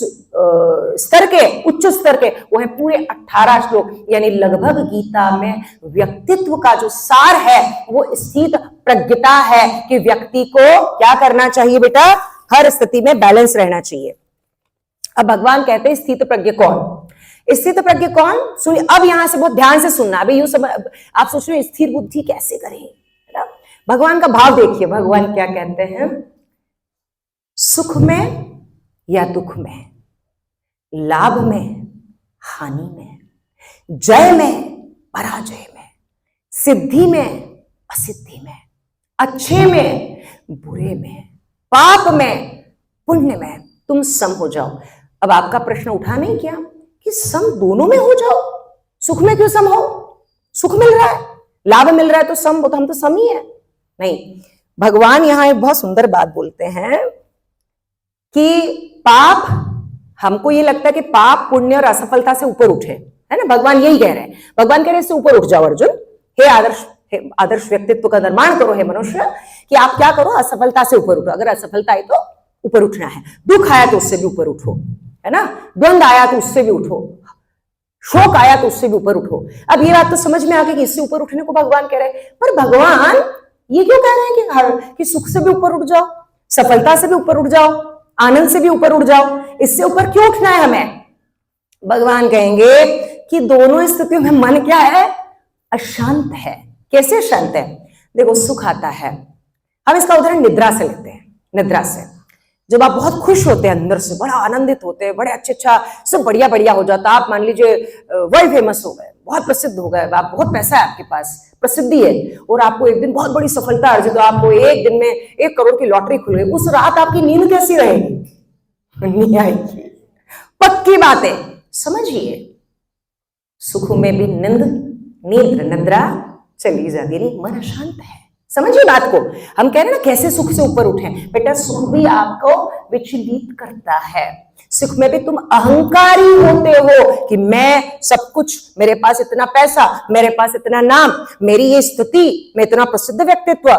स्तर के, उच्च स्तर के, वो है पूरे 18 श्लोक। यानी लगभग गीता में व्यक्तित्व का जो सार है वो स्थित प्रज्ञता है कि व्यक्ति को क्या करना चाहिए बेटा, हर स्थिति में बैलेंस रहना चाहिए। अब भगवान कहते हैं स्थित प्रज्ञ कौन, स्थित प्रज्ञ कौन, सुनिए। अब यहां से बहुत ध्यान से सुनना। अभी यूं समझ, आप सोच रहे हो स्थिर बुद्धि कैसे करें, है ना। भगवान का भाव देखिए, भगवान क्या कहते हैं, सुख में या दुख में, लाभ में हानि में, जय में पराजय में, सिद्धि में असिद्धि में, अच्छे में बुरे में, पाप में पुण्य में, तुम सम हो जाओ। अब आपका प्रश्न उठा नहीं क्या कि सम दोनों में हो जाओ, सुख में क्यों सम हो, सुख मिल रहा है, लाभ मिल रहा है तो सम, तो हम तो सम ही है। नहीं, भगवान यहां एक बहुत सुंदर बात बोलते हैं कि पाप, हमको ये लगता है कि पाप पुण्य और असफलता से ऊपर उठे, है ना। भगवान यही कह रहे हैं, भगवान कह रहे हैं इससे ऊपर उठ जाओ अर्जुन, हे आदर्श व्यक्तित्व का निर्माण करो हे मनुष्य, कि आप क्या करो, असफलता से ऊपर उठो। अगर असफलता आई तो ऊपर उठना है, दुख आया तो उससे भी ऊपर उठो, है ना, द्वंद आया तो उससे भी उठो, शोक आया तो उससे भी ऊपर उठो। अब ये बात तो समझ में आ गई कि इससे ऊपर उठने को भगवान कह रहे हैं, पर भगवान ये क्यों कह रहे हैं कि सुख से भी ऊपर उठ जाओ, सफलता से भी ऊपर उठ जाओ, आनंद से भी ऊपर उठ जाओ, इससे ऊपर क्यों उठना है हमें? भगवान कहेंगे कि दोनों स्थितियों में मन क्या है, अशांत है। कैसे शांत है? देखो, सुख आता है, हम इसका उदाहरण निद्रा से लेते हैं। निद्रा से जब आप बहुत खुश होते हैं, अंदर से बड़ा आनंदित होते हैं, बड़े अच्छा सब बढ़िया बढ़िया हो जाता, आप मान लीजिए वर्ल्ड फेमस हो गए, बहुत प्रसिद्ध हो गए, आप बहुत पैसा है आपके पास, प्रसिद्धि है, और आपको एक दिन बहुत बड़ी सफलता अर्जित, तो आपको एक दिन में 1 करोड़ की लॉटरी खुल गई, उस रात आपकी नींद कैसी रहेगी? नहीं आएगी, पक्की बात है। समझिए, सुख में भी नींद निद्रा चली जाती है, मन अशांत है। समझिए बात को, हम कह रहे हैं ना कैसे सुख से ऊपर उठें। बेटा, सुख भी आपको विचलित करता है। सुख में भी तुम अहंकारी होते हो कि मैं सब कुछ, मेरे पास इतना पैसा, मेरे पास इतना नाम, मेरी ये स्थिति, मैं इतना प्रसिद्ध व्यक्तित्व,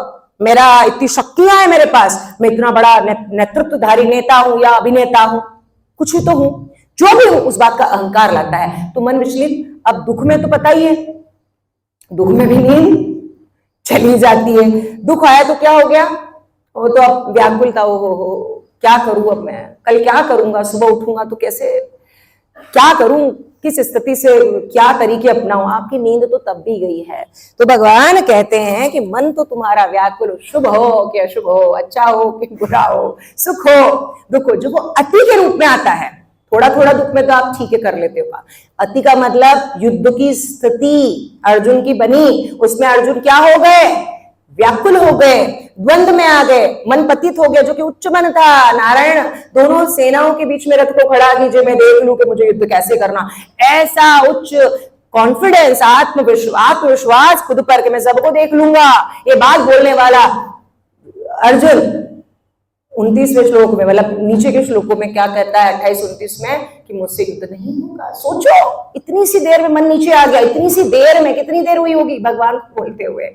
मेरा इतनी शक्तियां है मेरे पास, मैं इतना बड़ा नेतृत्वधारी नेता हूं या अभिनेता हूं, कुछ तो हूं, जो भी हूं, उस बात का अहंकार लाता है तो मन विचलित। अब दुख में तो पता ही है, दुख में भी नींद चली जाती है। दुख आया तो क्या हो गया, वो तो अब व्याकुलता, हो क्या करूं, अब मैं कल क्या करूंगा, सुबह उठूंगा तो कैसे, क्या करूं, किस स्थिति से क्या तरीके अपनाऊं, आपकी नींद तो तब भी गई है। तो भगवान कहते हैं कि मन तो तुम्हारा व्याकुल हो, शुभ हो कि अशुभ हो, अच्छा हो कि बुरा हो, सुख हो दुख हो, जो वो अति के रूप में आता है। थोड़ा थोड़ा दुख में तो आप ठीक है कर लेते हो, अति का मतलब युद्ध की स्थिति अर्जुन की बनी, उसमें अर्जुन क्या हो गए, व्याकुल हो गए, द्वंद में आ गए, मन पतित हो गया, जो कि उच्च मन था। नारायण दोनों सेनाओं के बीच में रथ को खड़ा कीजिए, मैं देख लूं कि मुझे युद्ध कैसे करना, ऐसा उच्च कॉन्फिडेंस, आत्मविश्वास खुद पर कि मैं सबको देख लूंगा, ये बात बोलने वाला अर्जुन 29वें श्लोक में, मतलब नीचे के श्लोकों में क्या कहता है 28-29 में, कि मुझसे युद्ध नहीं होगा। सोचो, इतनी सी देर में मन नीचे आ गया, इतनी सी देर में, कितनी देर हुई होगी भगवान को बोलते हुए,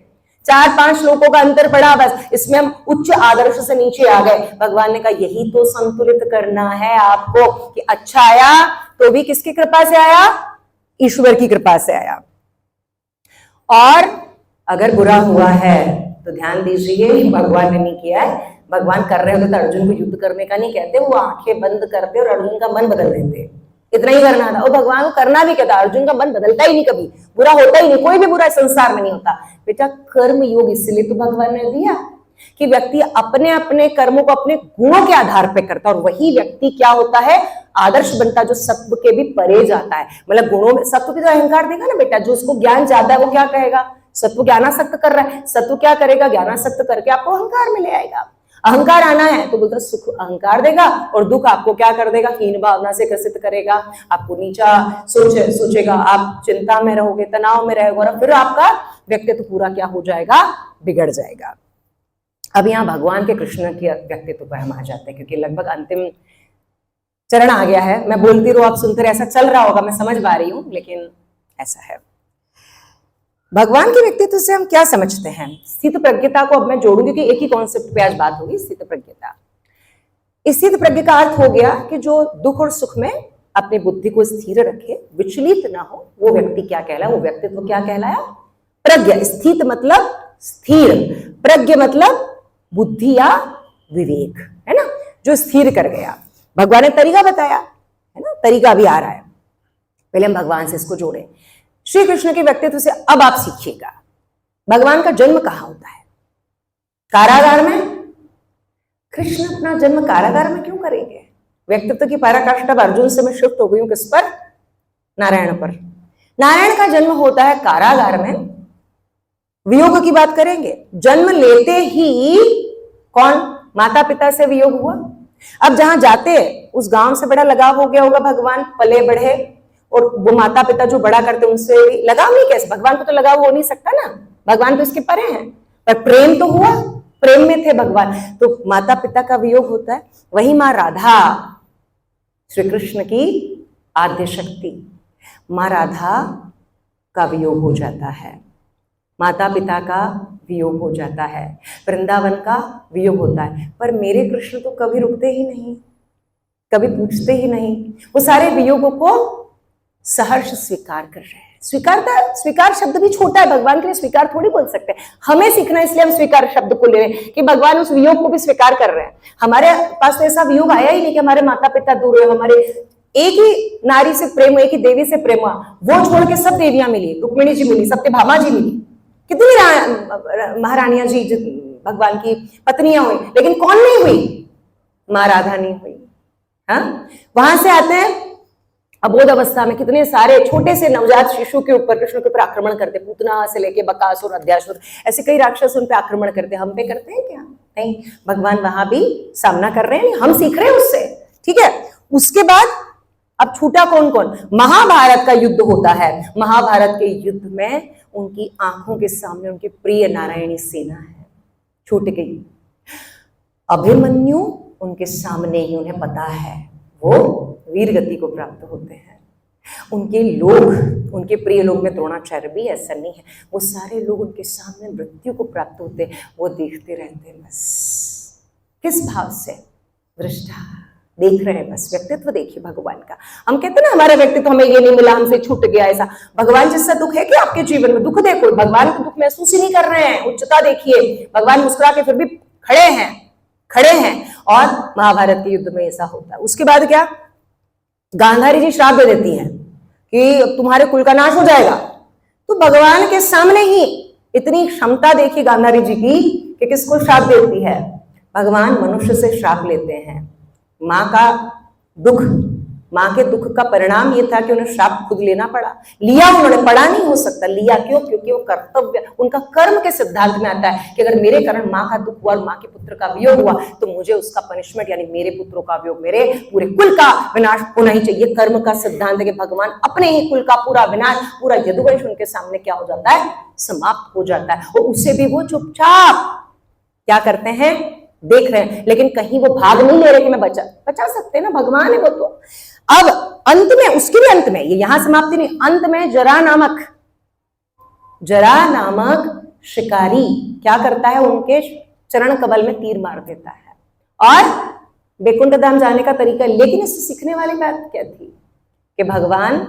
4-5 श्लोकों का अंतर पड़ा बस, इसमें हम उच्च आदर्श से नीचे आ गए। भगवान ने कहा यही तो संतुलित करना है आपको, कि अच्छा आया तो भी किसकी कृपा से आया, ईश्वर की कृपा से आया, और अगर बुरा हुआ है तो ध्यान दीजिए भगवान ने नहीं किया है। भगवान कर रहे होते तो अर्जुन को युद्ध करने का नहीं कहते, वो आंखें बंद करते और अर्जुन का मन बदल देते, इतना ही करना था। और भगवान को करना भी क्या था, अर्जुन का मन बदलता ही नहीं, कभी बुरा होता ही नहीं, कोई भी बुरा संसार में नहीं होता। बेटा, कर्म योग इसलिए तो भगवान ने दिया कि व्यक्ति अपने अपने कर्मों को अपने गुणों के आधार पर करता, और वही व्यक्ति क्या होता है, आदर्श बनता, जो सत्व के भी परे जाता है। मतलब गुणों में सत्व की तो अहंकार देगा ना बेटा, जो उसको ज्ञान ज्यादा है वो क्या कहेगा, सत्व ज्ञानासक्त कर रहा है, सत्व क्या करेगा, ज्ञानासक्त करके आपको अहंकार में ले आएगा। अहंकार आना है तो बोलता सुख अहंकार देगा, और दुख आपको क्या कर देगा, हीन भावना से ग्रसित करेगा, आपको नीचा सोचेगा, आप चिंता में रहोगे, तनाव में रहोगे, और फिर आपका व्यक्तित्व पूरा क्या हो जाएगा, बिगड़ जाएगा। अब यहाँ भगवान के कृष्ण के व्यक्तित्व पर हम आ जाते हैं, क्योंकि लगभग अंतिम चरण आ गया है। मैं बोलती रहूं, आप सुनते रहे, ऐसा चल रहा होगा, मैं समझ पा रही हूं, लेकिन ऐसा है। भगवान के व्यक्तित्व से हम क्या समझते हैं? स्थित प्रज्ञता को अब मैं जोड़ूंगी कि एक ही कॉन्सेप्ट पे आज बात होगी, स्थित प्रज्ञता। स्थित प्रज्ञ का अर्थ हो गया कि जो दुख और सुख में अपनी बुद्धि को स्थिर रखे, विचलित ना हो, वो व्यक्ति क्या कहलाया, वो व्यक्तित्व क्या कहलाया, प्रज्ञ। स्थित मतलब स्थिर, प्रज्ञ मतलब बुद्धि या विवेक, है ना, जो स्थिर कर गया। भगवान ने तरीका बताया है ना, तरीका भी आ रहा है, पहले हम भगवान से इसको जोड़े। श्री कृष्ण के व्यक्तित्व से अब आप सीखिएगा, भगवान का जन्म कहाँ होता है, कारागार में। कृष्ण अपना जन्म कारागार में क्यों करेंगे? व्यक्तित्व की पराकाष्ठा अर्जुन से मैं शिफ्ट हो गई हूं, किस पर, नारायण पर। नारायण का जन्म होता है कारागार में। वियोग की बात करेंगे, जन्म लेते ही कौन, माता पिता से वियोग हुआ। अब जहां जाते उस गांव से बड़ा लगाव हो गया होगा, भगवान पले बढ़े, और वो माता पिता जो बड़ा करते उनसे भी लगाव नहीं, कैसे, भगवान को तो लगाव हो नहीं सकता ना, भगवान तो इसके परे हैं, पर प्रेम तो हुआ, प्रेम में थे भगवान, तो माता पिता का वियोग होता है। वही माँ राधा श्री कृष्ण की आद्य शक्ति, माँ राधा का वियोग हो जाता है, माता पिता का वियोग हो जाता है, वृंदावन का वियोग होता है, पर मेरे कृष्ण तो कभी रुकते ही नहीं, कभी पूछते ही नहीं। वो सारे वियोगों को सहर्ष स्वीकार कर रहे हैं। स्वीकार शब्द भी छोटा है, भगवान के लिए स्वीकार थोड़ी बोल सकते हैं। हमें सीखना, इसलिए हम स्वीकार शब्द को ले रहे हैं कि भगवान उस वियोग को भी स्वीकार कर रहे हैं। हमारे पास तो ऐसा वियोग आया ही नहीं कि हमारे माता पिता दूर हुए, हमारे एक ही नारी से प्रेम, एक ही देवी से प्रेम हुआ, वो छोड़ के सब देवियां मिली, रुक्मिणी जी मिली, सत्यभामा जी मिली, कितनी महारानियां जी भगवान की पत्नियां हुई, लेकिन कौन नहीं हुई? माँ राधा नहीं हुई। हाँ, वहां से आते हैं अबोध अवस्था में कितने सारे छोटे से नवजात शिशु के ऊपर, कृष्ण के ऊपर आक्रमण करते, पूतना से लेके बकासुर, अध्यासुर, ऐसे कई राक्षस उन पे आक्रमण करते। हम पे करते हैं क्या? नहीं, भगवान वहां भी सामना कर रहे हैं, हम सीख रहे हैं उससे। ठीक है, उसके बाद अब छूटा कौन कौन? महाभारत का युद्ध होता है। महाभारत के युद्ध में उनकी आंखों के सामने उनकी प्रिय नारायणी सेना है, छूट गई। अभिमन्यु उनके सामने ही, उन्हें पता है वो वीर गति को प्राप्त होते हैं। उनके लोग, उनके प्रिय लोग में द्रोणाचार्य भी, ऐसा नहीं है, वो सारे लोग उनके सामने मृत्यु को प्राप्त होते हैं, वो देखते रहते हैं बस। किस भाव से? दृष्टा, देख रहे हैं बस। व्यक्तित्व देखिए भगवान का। हम कहते हैं ना हमारा व्यक्तित्व, हमें ये नहीं मिला, हमसे छूट गया, ऐसा। भगवान जैसा दुख है कि आपके जीवन में? दुख देखो, भगवान को दुख महसूस ही नहीं कर रहे हैं। उच्चता देखिए, भगवान मुस्कुरा के फिर भी खड़े हैं। और महाभारत के युद्ध में ऐसा होता है। उसके बाद क्या? गांधारी जी श्राप दे देती हैं कि तुम्हारे कुल का नाश हो जाएगा। तो भगवान के सामने ही इतनी क्षमता देखी गांधारी जी की कि किसको श्राप देती है? भगवान मनुष्य से श्राप लेते हैं। माँ के दुख का परिणाम ये था कि उन्हें श्राप खुद लेना पड़ा। लिया उन्होंने, पड़ा नहीं हो सकता। लिया क्यों? क्योंकि वो कर्तव्य, उनका कर्म के सिद्धांत में आता है कि अगर मेरे कारण माँ का दुख हुआ और माँ के पुत्र का वियोग हुआ तो मुझे उसका पनिशमेंट, यानी मेरे पुत्रों का वियोग, मेरे पूरे कुल का विनाश होना ही चाहिए। कर्म का सिद्धांत है कि भगवान अपने ही कुल का पूरा विनाश, पूरा यदुवंश उनके सामने क्या हो जाता है? समाप्त हो जाता है। और उससे भी वो चुपचाप क्या करते हैं? देख रहे हैं, लेकिन कहीं वो भाग नहीं ले रहे कि मैं बचा सकते हैं ना, भगवान है वो तो। अब अंत में, उसके भी अंत में, ये यहां समाप्ति नहीं, अंत में जरा नामक शिकारी क्या करता है? उनके चरण कमल में तीर मार देता है और वैकुंठ धाम जाने का तरीका। लेकिन इससे सीखने वाली बात क्या थी कि भगवान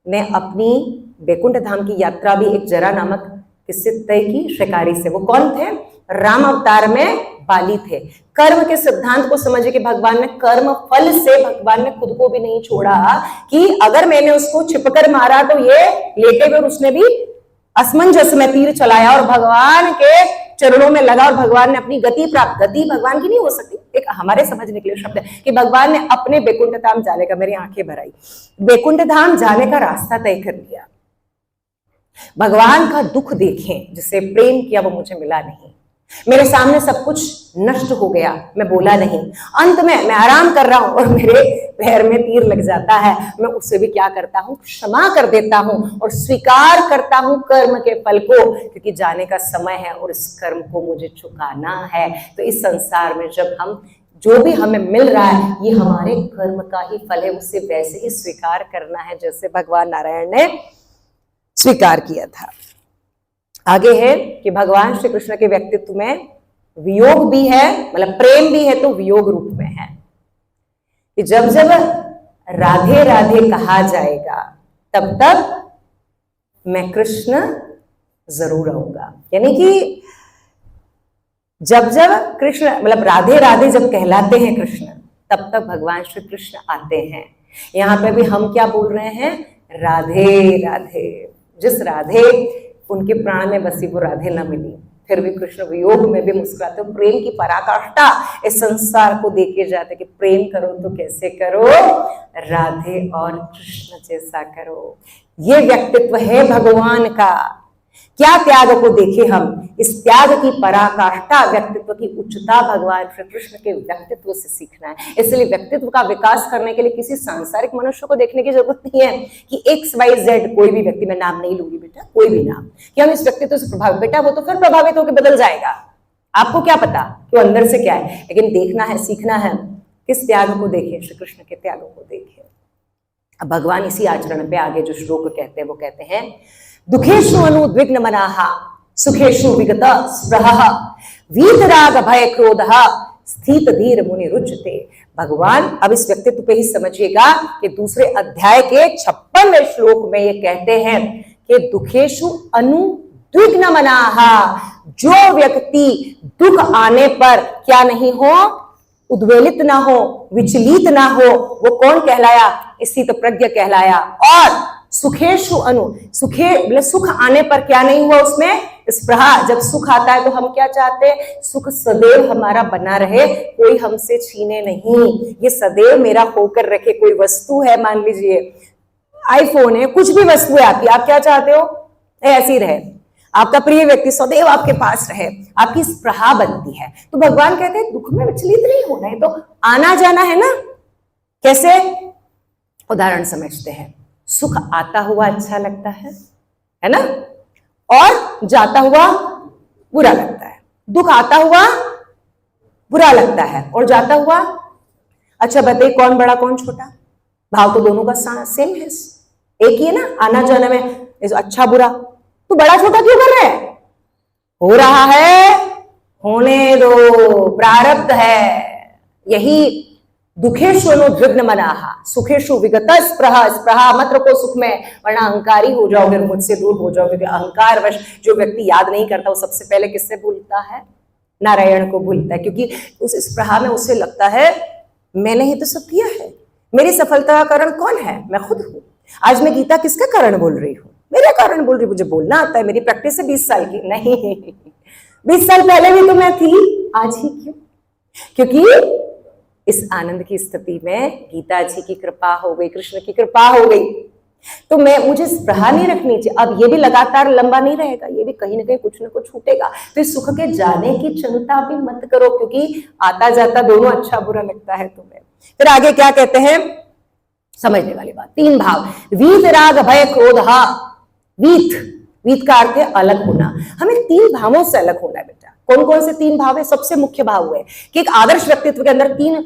ने अपनी वैकुंठ धाम की यात्रा भी एक जरा नामक किससे तय की? शिकारी से। वो कौन थे? राम अवतार में बाली थे। कर्म के सिद्धांत को समझे कि भगवान ने कर्म फल से, भगवान ने खुद को भी नहीं छोड़ा कि अगर मैंने उसको छिपकर मारा तो ये लेटे हुए, और उसने भी असमंजस में तीर चलाया और भगवान के चरणों में लगा और भगवान ने अपनी गति प्राप्त। गति भगवान की नहीं हो सकती, एक हमारे समझने के लिए शब्द है कि भगवान ने अपने वैकुंठ धाम जाने का, मेरी आंखें भर आई, वैकुंठ धाम जाने का रास्ता तय कर लिया। भगवान का दुख देखें, जिससे प्रेम किया वो मुझे मिला नहीं, मेरे सामने सब कुछ नष्ट हो गया, मैं बोला नहीं, अंत में मैं आराम कर रहा हूं और मेरे पैर में तीर लग जाता है। मैं उससे भी क्या करता हूं? क्षमा कर देता हूं और स्वीकार करता हूं कर्म के फल को, क्योंकि जाने का समय है और इस कर्म को मुझे चुकाना है। तो इस संसार में जब हम, जो भी हमें मिल रहा है, ये हमारे कर्म का ही फल है, उसे वैसे ही स्वीकार करना है जैसे भगवान नारायण ने स्वीकार किया था। आगे है कि भगवान श्री कृष्ण के व्यक्तित्व में वियोग भी है, मतलब प्रेम भी है, तो वियोग रूप में है कि जब जब राधे राधे कहा जाएगा तब तब मैं कृष्ण जरूर आऊंगा। यानी कि जब जब कृष्ण, मतलब राधे राधे जब कहलाते हैं कृष्ण, तब तक भगवान श्री कृष्ण आते हैं। यहाँ पे भी हम क्या बोल रहे हैं? राधे राधे। जिस राधे उनके प्राण में बसी वो राधे न मिली, फिर भी कृष्ण वियोग में भी मुस्कुराते। प्रेम की पराकाष्ठा इस संसार को देखे जाते कि प्रेम करो तो कैसे करो? राधे और कृष्ण जैसा करो। ये व्यक्तित्व है भगवान का। क्या त्याग को देखे हम, इस त्याग की पराकाष्ठा, व्यक्तित्व की उच्चता भगवान श्री कृष्ण के व्यक्तित्व से सीखना है। इसलिए व्यक्तित्व का विकास करने के लिए किसी सांसारिक मनुष्य को देखने की जरूरत नहीं है कि XYZ कोई भी व्यक्ति, मैं नाम नहीं लूंगी बेटा, कोई भी नाम, कि हम इस व्यक्तित्व से प्रभावित, बेटा वो तो फिर प्रभावित होकर बदल जाएगा, आपको क्या पता कि वो अंदर से क्या है। लेकिन देखना है, सीखना है, किस त्याग को देखें? श्री कृष्ण के त्यागों को देखें। अब भगवान इसी आचरण पे आगे जो श्लोक कहते हैं वो कहते हैं, दुखेषु अनुद्विग्न मनाः सुखेषु विगत स्पृहः वीतराग भय क्रोधः स्थित धीर मुनि रुचते। भगवान अब इस व्यक्तित्व पे ही समझिएगा कि दूसरे अध्याय के 56वें श्लोक में ये कहते हैं कि दुखेषु अनुद्विग्न मनाः, जो व्यक्ति दुख आने पर क्या नहीं हो, उद्वेलित ना हो, विचलित ना हो, वो कौन कहलाया, स्थित प्रज्ञ कहलाया। और सुखेषु अनु, सुख आने पर क्या नहीं हुआ उसमें स्पृहा, जब सुख आता है तो हम क्या चाहते हैं, सुख सदैव हमारा बना रहे, कोई हमसे छीने नहीं, ये सदैव मेरा होकर रखे। कोई वस्तु है, मान लीजिए आईफोन है, कुछ भी वस्तु है आपकी, आप क्या चाहते हो ऐसी रहे, आपका प्रिय व्यक्ति सदैव आपके पास रहे, आपकी स्पृहा बनती है। तो भगवान कहते हैं दुख में विचलित नहीं होना है, तो आना जाना है ना। कैसे, उदाहरण समझते हैं, सुख आता हुआ अच्छा लगता है ना, और जाता हुआ बुरा लगता है। दुख आता हुआ बुरा लगता है और जाता हुआ, अच्छा बताइए कौन बड़ा कौन छोटा, भाव तो दोनों का सेम है, एक ही है ना, आना जाना में अच्छा बुरा। तो बड़ा छोटा क्यों कर रहे हैं, हो रहा है, होने दो, प्रारब्ध है। यही दुखेषु अनुद्विग्न मनाः सुखेषु विगत स्पृहा, स्पृहा मत रखो सुख में, वरना अहंकारी हो जाओगे, मुझसे दूर हो जाओगे। क्योंकि अहंकार वश जो व्यक्ति याद नहीं करता वो सबसे पहले किससे भूलता है, नारायण को भूलता है। क्योंकि उस स्पृहा में उसे लगता है मैंने ही तो सब किया है, मेरी सफलता का कारण कौन है, मैं खुद हूं। आज मैं गीता किसके कारण बोल रही हूँ, मेरे कारण बोल रही हूँ, मुझे बोलना आता है, मेरी प्रैक्टिस है 20 साल की, नहीं 20 साल पहले भी तो मैं थी, आज ही क्यों? क्योंकि इस आनंद की स्थिति में गीता जी की कृपा हो गई, कृष्ण की कृपा हो गई, तो मुझे स्पृहा नहीं रखनी चाहिए। अब ये भी लगातार लंबा नहीं रहेगा, ये भी कहीं ना कहीं कुछ ना कुछ छूटेगा। तो इस सुख के जाने की चिंता भी मत करो, क्योंकि आता जाता दोनों अच्छा बुरा लगता है तुम्हें। फिर आगे क्या कहते हैं, समझने वाली बात, 3 भाव, वीत राग भय क्रोध। वीत का अर्थ है अलग होना, हमें 3 भावों से अलग होना है बेटा। कौन कौन से 3 भाव है, सबसे मुख्य भाव हुए कि एक आदर्श व्यक्तित्व के अंदर 3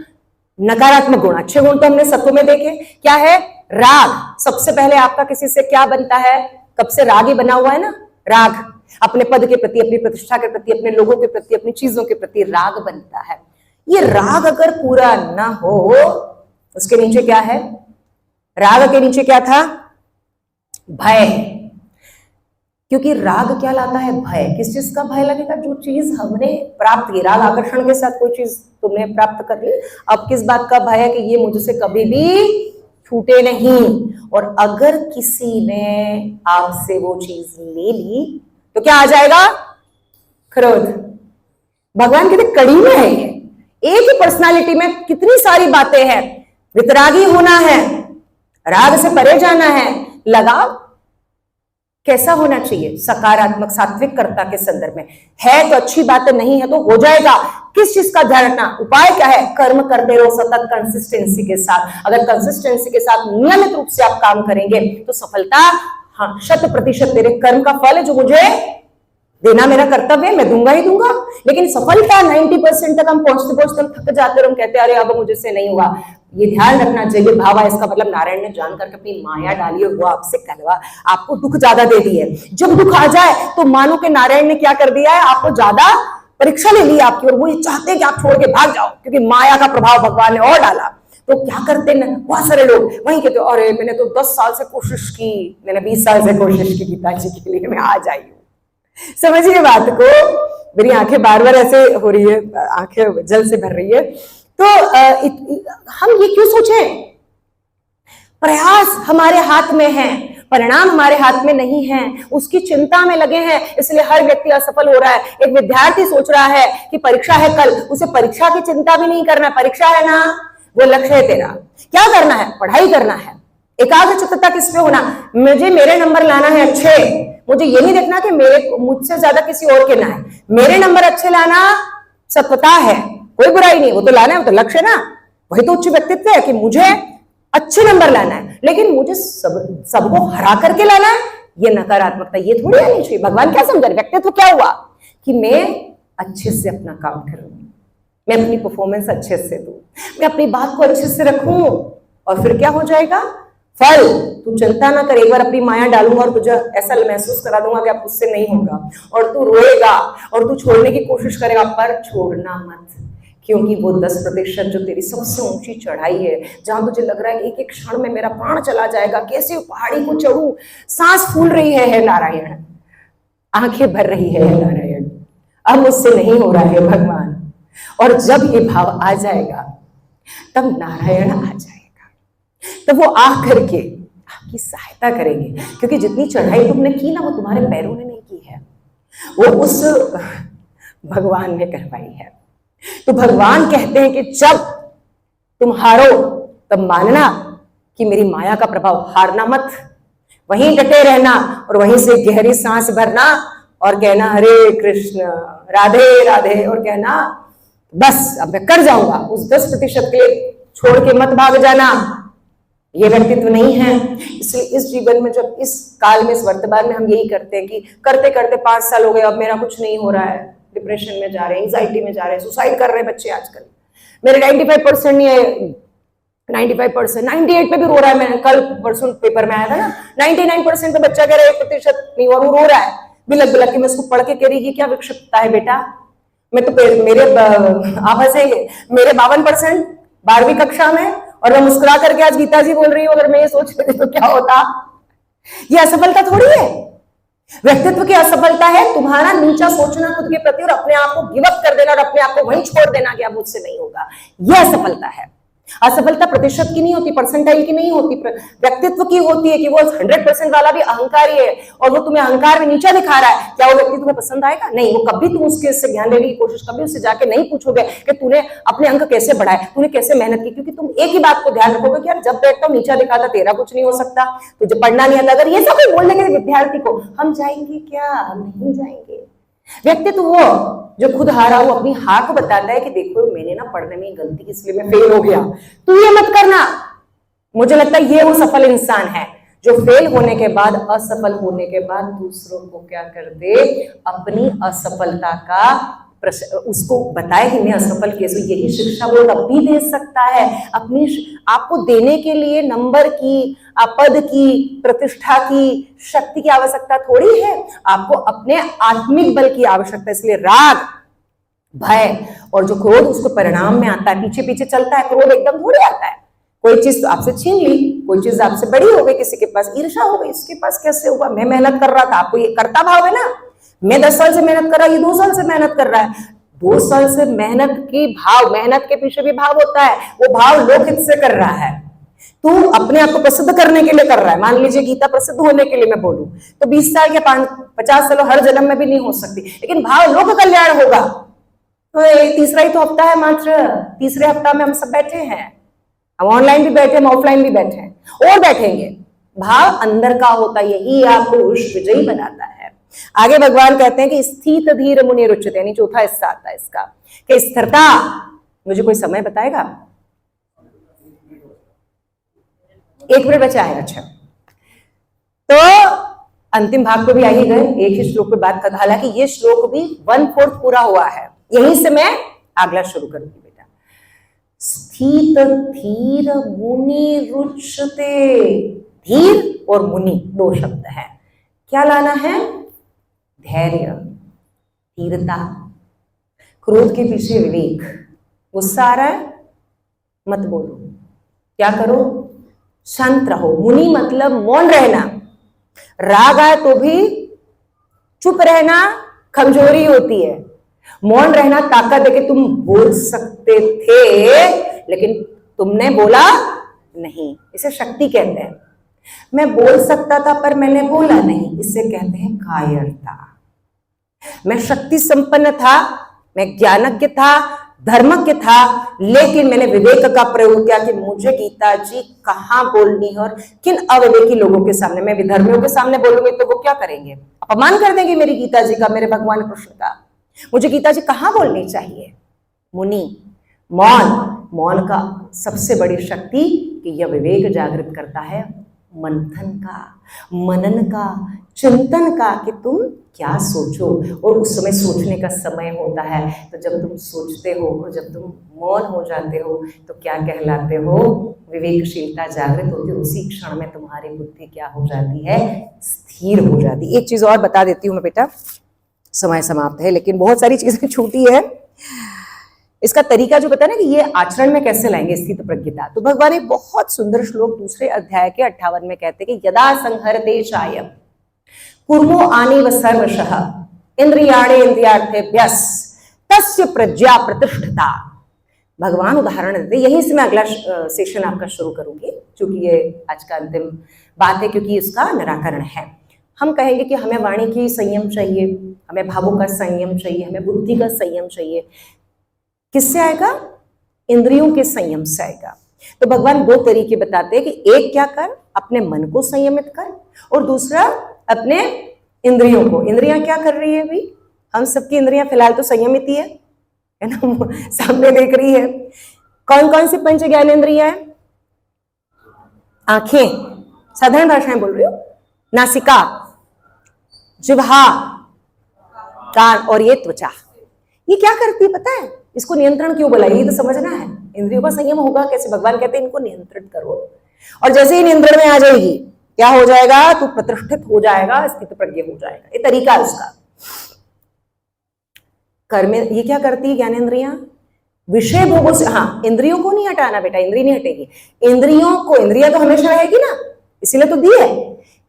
नकारात्मक गुण, अच्छे गुण तो हमने सत्व में देखे, क्या है, राग। सबसे पहले आपका किसी से क्या बनता है, कब से राग ही बना हुआ है ना, राग अपने पद के प्रति, अपनी प्रतिष्ठा के प्रति, अपने लोगों के प्रति, अपनी चीजों के प्रति राग बनता है। ये राग अगर पूरा ना हो, उसके नीचे क्या है, राग के नीचे क्या था, भय। क्योंकि राग क्या लाता है, भय। किस चीज का भय लगेगा, जो चीज हमने प्राप्त की, राग आकर्षण के साथ कोई चीज तुमने प्राप्त कर ली, अब किस बात का भय है कि ये मुझसे कभी भी छूटे नहीं। और अगर किसी ने आपसे वो चीज ले ली तो क्या आ जाएगा, क्रोध। भगवान कहते कड़ी में है ये, एक ही पर्सनालिटी में कितनी सारी बातें हैं। वितरागी होना है, राग से परे जाना है, लगाव कैसा होना चाहिए, सकारात्मक सात्विकता के संदर्भ में है तो अच्छी बात है, नहीं है तो हो जाएगा। किस चीज का ध्यान रखना, उपाय क्या है, कर्म करते रहो सतत कंसिस्टेंसी के साथ। अगर कंसिस्टेंसी के साथ नियमित रूप से आप काम करेंगे तो सफलता, हाँ 100% तेरे कर्म का फल है जो मुझे देना मेरा कर्तव्य है, मैं दूंगा ही दूंगा। लेकिन सफलता 90% तक हम पहुंचते पहुंचते हम थक जाते और हम कहते हैं अरे अब मुझसे नहीं हुआ। ये ध्यान रखना चाहिए। भावा इसका मतलब नारायण ने जान करके अपनी माया डाली और वो आपसे कलवा, आपको दुख ज्यादा दे दी है। जब दुख आ जाए तो मानो कि नारायण ने क्या कर दिया है, आपको ज्यादा परीक्षा ले ली आपकी, और वो ये चाहते हैं कि आप छोड़ के भाग जाओ, क्योंकि माया का प्रभाव भगवान ने और डाला। तो क्या करते हैं बहुत सारे लोग वहीं कहते अरे मैंने तो 10 साल से कोशिश की, मैंने 20 साल से कोशिश की गीता जी के लिए, मैं आज आई हूँ। समझिए बात को, मेरी आंखें बार बार ऐसे हो रही है, आंखें जल से भर रही है। तो हम ये क्यों सोचें, प्रयास हमारे हाथ में है, परिणाम हमारे हाथ में नहीं है, उसकी चिंता में लगे हैं, इसलिए हर व्यक्ति असफल हो रहा है। एक विद्यार्थी सोच रहा है कि परीक्षा है कल, उसे परीक्षा की चिंता भी नहीं करना, परीक्षा है ना, वो लक्ष्य है तेरा, क्या करना है, पढ़ाई करना है। एकाग्र चित्तता किस पे होना, मुझे मेरे नंबर लाना है अच्छे, मुझे ये नहीं देखना कि मुझसे ज्यादा किसी और के ना है, मेरे नंबर अच्छे लाना सत्वता है, कोई बुराई नहीं, वो तो लाना है, वो तो लक्ष्य है ना, वही तो उच्च व्यक्तित्व है कि मुझे अच्छे नंबर लाना है। लेकिन मुझे सबको हरा करके लाना है, ये नकारात्मकता, ये थोड़ी आनी चाहिए। भगवान क्या समझ रहे, व्यक्तित्व क्या हुआ कि मैं अच्छे से अपना काम करूं, मैं अपनी परफॉर्मेंस अच्छे से दूं, मैं अपनी बात को अच्छे से रखूं, और फिर क्या हो जाएगा, फल तू चिंता ना कर, एक बार अपनी माया डालूंगा और तुझे ऐसा महसूस करा दूंगा कि अब तुझसे नहीं होगा, और तू रोएगा और तू छोड़ने की कोशिश करेगा, पर छोड़ना मत, क्योंकि वो 10% जो तेरी सबसे ऊंची चढ़ाई है, जहां तुझे लग रहा है कि एक एक क्षण में मेरा प्राण चला जाएगा, कैसे पहाड़ी को चढ़ूं, सांस फूल रही है नारायण, आंखें भर रही है नारायण, अब मुझसे नहीं हो रहा है भगवान। और जब ये भाव आ जाएगा तब नारायण आ जाएगा, तब वो आ करके आपकी सहायता करेंगे, क्योंकि जितनी चढ़ाई तुमने की ना वो तुम्हारे पैरों ने नहीं की है, वो उस भगवान ने करवाई है। तो भगवान कहते हैं कि जब तुम हारो तब मानना कि मेरी माया का प्रभाव, हारना मत, वहीं डटे रहना और वहीं से गहरी सांस भरना और कहना हरे कृष्ण राधे राधे, और कहना बस अब मैं कर जाऊंगा, उस 10% के लिए छोड़ के मत भाग जाना, ये व्यक्तित्व नहीं है। इसलिए इस जीवन में, जब इस काल में, इस वर्तमान में हम यही करते हैं कि करते करते 5 साल हो गए, अब मेरा कुछ नहीं हो रहा है, डिप्रेशन में जा रहे हैं, एंजाइटी में जा रहे हैं, सुसाइड कर रहे हैं बच्चे आजकल, मेरे 95% नहीं है, 95%, 98 पे भी रो रहा है, मैंने कल परसों पेपर में आया था ना, 99% पे बच्चा कह रहा है 1% नहीं, और वो रो रहा है बिलक बिलक के। मैं उसको पढ़ के कह रही कि क्या विक्षिप्तता है बेटा, मैं तो मेरे आप हंसेंगे, मेरे 52% 12वीं कक्षा में, और मैं मुस्कुरा करके आज गीता जी बोल रही हूँ, अगर मैं ये सोच रही तो क्या होता। ये असफलता थोड़ी है, व्यक्तित्व की असफलता है तुम्हारा नीचा सोचना खुद के प्रति और अपने आप को गिव अप कर देना और अपने आप को वहीं छोड़ देना कि अब मुझसे नहीं होगा, यह असफलता है। असफलता प्रतिशत की नहीं होती, परसेंटाइल की नहीं होती, व्यक्तित्व की होती है कि वो 100% वाला भी अहंकारी है और वो तुम्हें अहंकार में नीचा दिखा रहा है। क्या वो व्यक्ति तुम्हें पसंद आएगा? नहीं। वो कभी तुम उसके से ज्ञान लेने की कोशिश, कभी उससे जाके नहीं पूछोगे कि तूने अपने अंक कैसे बढ़ाए, तूने कैसे मेहनत की, क्योंकि तुम एक ही बात को ध्यान रखोगे कि यार जब बैठता हूं नीचा दिखाता, तेरा कुछ नहीं हो सकता, तुझे पढ़ना नहीं आता। अगर ये सब कोई बोल देंगे विद्यार्थी को, हम जाएंगे क्या? हम नहीं जाएंगे। व्यक्तित्व वो जो खुद हारा हो अपनी हार को बताता है कि देखो मैंने ना पढ़ने में गलती की, इसलिए मैं फेल हो गया, तू ये मत करना। मुझे लगता है ये वो सफल इंसान है जो फेल होने के बाद, असफल होने के बाद दूसरों को क्या कर दे, अपनी असफलता का उसको बताए कि मैं असफल कैसे। यही शिक्षा वो तब भी दे सकता है। अपनी आपको देने के लिए नंबर की, पद की, प्रतिष्ठा की, शक्ति की आवश्यकता थोड़ी है, आपको अपने आत्मिक बल की आवश्यकता। इसलिए राग, भय और जो क्रोध उसको परिणाम में आता है, पीछे पीछे चलता है। क्रोध एकदम थोड़ी आता है, कोई चीज तो आपसे छीन ली, कोई चीज आपसे बड़ी हो गई, किसी के पास ईर्ष्या हो गई, इसके पास कैसे हुआ, मैं मेहनत कर रहा था, आपको ये करता भाव है ना, मैं 10 साल से मेहनत कर रहा, ये 2 साल से मेहनत कर रहा है। 2 साल से मेहनत की भाव, मेहनत के पीछे भी भाव होता है, वो भाव लोकहित से कर रहा है, तू अपने आप को प्रसिद्ध करने के लिए कर रहा है। मान लीजिए गीता प्रसिद्ध होने के लिए मैं बोलूं तो 20 साल के 50 साल हर जन्म में भी नहीं हो सकती, लेकिन भाव लोक कल्याण होगा। तो तीसरा ही तो हफ्ता है मात्र, तीसरे हफ्ता में हम सब बैठे हैं, हम ऑनलाइन भी बैठे, हम ऑफलाइन भी बैठे हैं और बैठेंगे। भाव अंदर का होता, यही आपको विजयी बनाता है। आगे भगवान कहते हैं कि स्थित धीर मुनि रुच्यते, यानी चौथा हिस्सा आता है इसका कि स्थिरता। मुझे कोई समय बताएगा? 1 मिनट बचा है। अच्छा, तो अंतिम भाग को भी आ ही गए, एक ही श्लोक पे बात कर, हालांकि ये श्लोक भी 1/4 पूरा हुआ है, यहीं से मैं अगला शुरू करूंगी बेटा। स्थित धीर मुनि रुच्यते, धीर और मुनि 2 शब्द है, क्या लाना है? धैर्य, धीरता, क्रोध के पीछे विवेक। गुस्सा आ रहा है मत बोलो, क्या करो? शांत रहो। मुनि मतलब मौन रहना, राग आए तो भी चुप रहना कमजोरी होती है, मौन रहना ताकत है कि तुम बोल सकते थे लेकिन तुमने बोला नहीं, इसे शक्ति कहते हैं। मैं बोल सकता था पर मैंने बोला नहीं, इसे कहते हैं कायरता। मैं शक्ति संपन्न था, मैं ज्ञानज्ञ था, धर्मज्ञ था, लेकिन मैंने विवेक का प्रयोग किया कि मुझे गीता जी कहां बोलनी है और किन अविवेकी लोगों के सामने। मैं विधर्मियों के सामने बोलूंगी तो वो क्या करेंगे? अपमान कर देंगे मेरी गीता जी का, मेरे भगवान कृष्ण का। मुझे गीता जी कहां बोलनी चाहिए? मुनि, मौन। मौन का सबसे बड़ी शक्ति कि यह विवेक जागृत करता है, मंथन का, मनन का, चिंतन का कि तुम क्या सोचो। और उस समय सोचने का समय होता है, तो जब तुम सोचते हो और जब तुम मौन हो जाते हो तो क्या कहलाते हो, विवेकशीलता जागृत होती है। उसी क्षण में तुम्हारी बुद्धि क्या हो जाती है, स्थिर हो जाती है। एक चीज और बता देती हूँ मैं बेटा, समय समाप्त है लेकिन बहुत सारी चीजें छूटी है। इसका तरीका जो बताया ना कि ये आचरण में कैसे लाएंगे स्थित प्रज्ञता, तो भगवान एक बहुत सुंदर श्लोक दूसरे अध्याय के 58 में कहते हैं कि यदा संहरते चायम कुर्मो आनीव सर्वशः इंद्रियाणे इंद्रियार्थेभ्यस् तस्य प्रज्ञा प्रतिष्ठिता। भगवान उदाहरण देते, यही से मैं अगला सेशन आपका शुरू करूंगी क्योंकि ये आज का अंतिम बात है, क्योंकि इसका निराकरण है। हम कहेंगे कि हमें वाणी की संयम चाहिए, हमें भावों का संयम चाहिए, हमें बुद्धि का संयम चाहिए। किससे आएगा, इंद्रियों के संयम से आएगा। तो भगवान दो तरीके बताते हैं कि एक क्या कर, अपने मन को संयमित कर, और दूसरा अपने इंद्रियों को। इंद्रियां क्या कर रही है भाई, हम सबकी इंद्रियां फिलहाल तो संयमित ही है ना, सामने देख रही है। कौन कौन सी पंच ज्ञान इंद्रियां हैं, आंखें, साधारण भाषाएं बोल रही हो, नासिका, जिह्वा, कान और ये त्वचा। ये क्या करती है पता है, इसको नियंत्रण क्यों बोला, ये तो समझना है। इंद्रियों का संयम होगा कैसे, भगवान कहते हैं इनको नियंत्रित करो, और जैसे ही नियंत्रण में आ जाएगी क्या हो जाएगा, तू प्रतिष्ठित हो जाएगा, स्थित प्रज्ञ हो जाएगा। ये तरीका है उसका। कर्म ये क्या करती है, ज्ञानेंद्रियां विषय भोगों से, हाँ इंद्रियों को नहीं हटाना बेटा, इंद्रिय नहीं हटेगी, इंद्रियों को, इंद्रिया तो हमेशा रहेगी ना, इसीलिए तो दी है।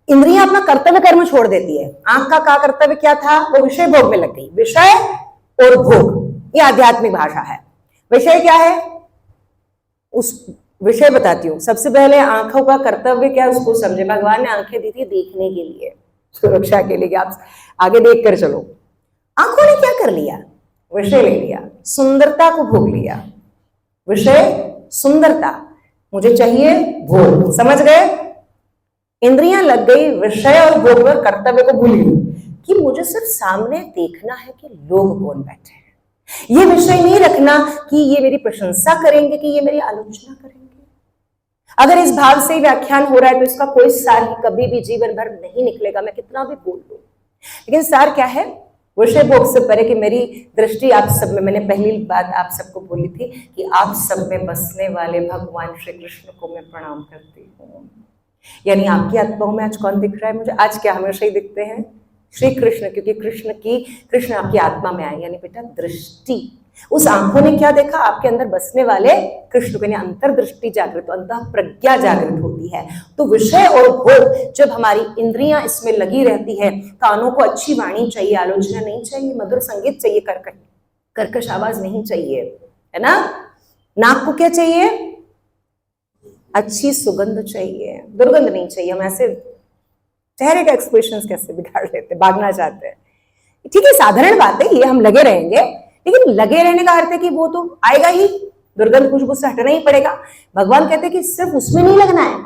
इंद्रियां अपना कर्तव्य कर्म छोड़ देती है। आंख का कर्तव्य क्या था, वो विषय भोग में लग गई। विषय और भोग ये आध्यात्मिक भाषा है। विषय क्या है, उस विषय बताती हूँ। सबसे पहले आंखों का कर्तव्य क्या है उसको समझे। भगवान ने आंखें दी थी देखने के लिए, सुरक्षा के लिए, आप आगे देख कर चलो। आंखों ने क्या कर लिया, विषय ले लिया, सुंदरता को भोग लिया। विषय सुंदरता, मुझे चाहिए भोग, समझ गए। इंद्रियां लग गई विषय और भोग में, कर्तव्य को भूल गई कि मुझे सिर्फ सामने देखना है कि लोग कौन बैठे हैं। ये विषय नहीं रखना कि ये मेरी प्रशंसा करेंगे कि ये मेरी आलोचना करेंगे। अगर इस भाव से व्याख्यान हो रहा है तो इसका कोई सार कभी भी जीवन भर नहीं निकलेगा, मैं कितना भी बोल लूं। लेकिन सार क्या है, विषय भोग से परे कि मेरी दृष्टि आप सब में, मैंने पहली बात आप सबको बोली थी कि आप सब में बसने वाले भगवान श्री कृष्ण को मैं प्रणाम करती हूँ। यानी आपकी आत्माओं में आज कौन दिख रहा है मुझे, आज क्या हमेशा ही दिखते हैं श्री कृष्ण, क्योंकि कृष्ण आपकी आत्मा में आए। यानी बेटा दृष्टि, उस आंखों ने क्या देखा, आपके अंदर बसने वाले कृष्ण को, यानी अंतर्दृष्टि जागृत, अंतः प्रज्ञा जागृत होती है। तो विषय और भोग, जब हमारी इंद्रियां इसमें लगी रहती है, कानों को अच्छी वाणी चाहिए, आलोचना नहीं चाहिए, मधुर संगीत चाहिए, कर्कश आवाज नहीं चाहिए, है ना। नाक को क्या चाहिए, अच्छी सुगंध चाहिए, दुर्गंध नहीं चाहिए। हम ऐसे चेहरे का एक्सप्रेशंस कैसे बिगाड़ लेते, भागना चाहते हैं। ठीक है, साधारण बात है, ये हम लगे रहेंगे, लेकिन लगे रहने का अर्थ है कि वो तो आएगा ही, दुर्गंध खुशबू से हटना ही पड़ेगा। भगवान कहते हैं कि सिर्फ उसमें नहीं लगना है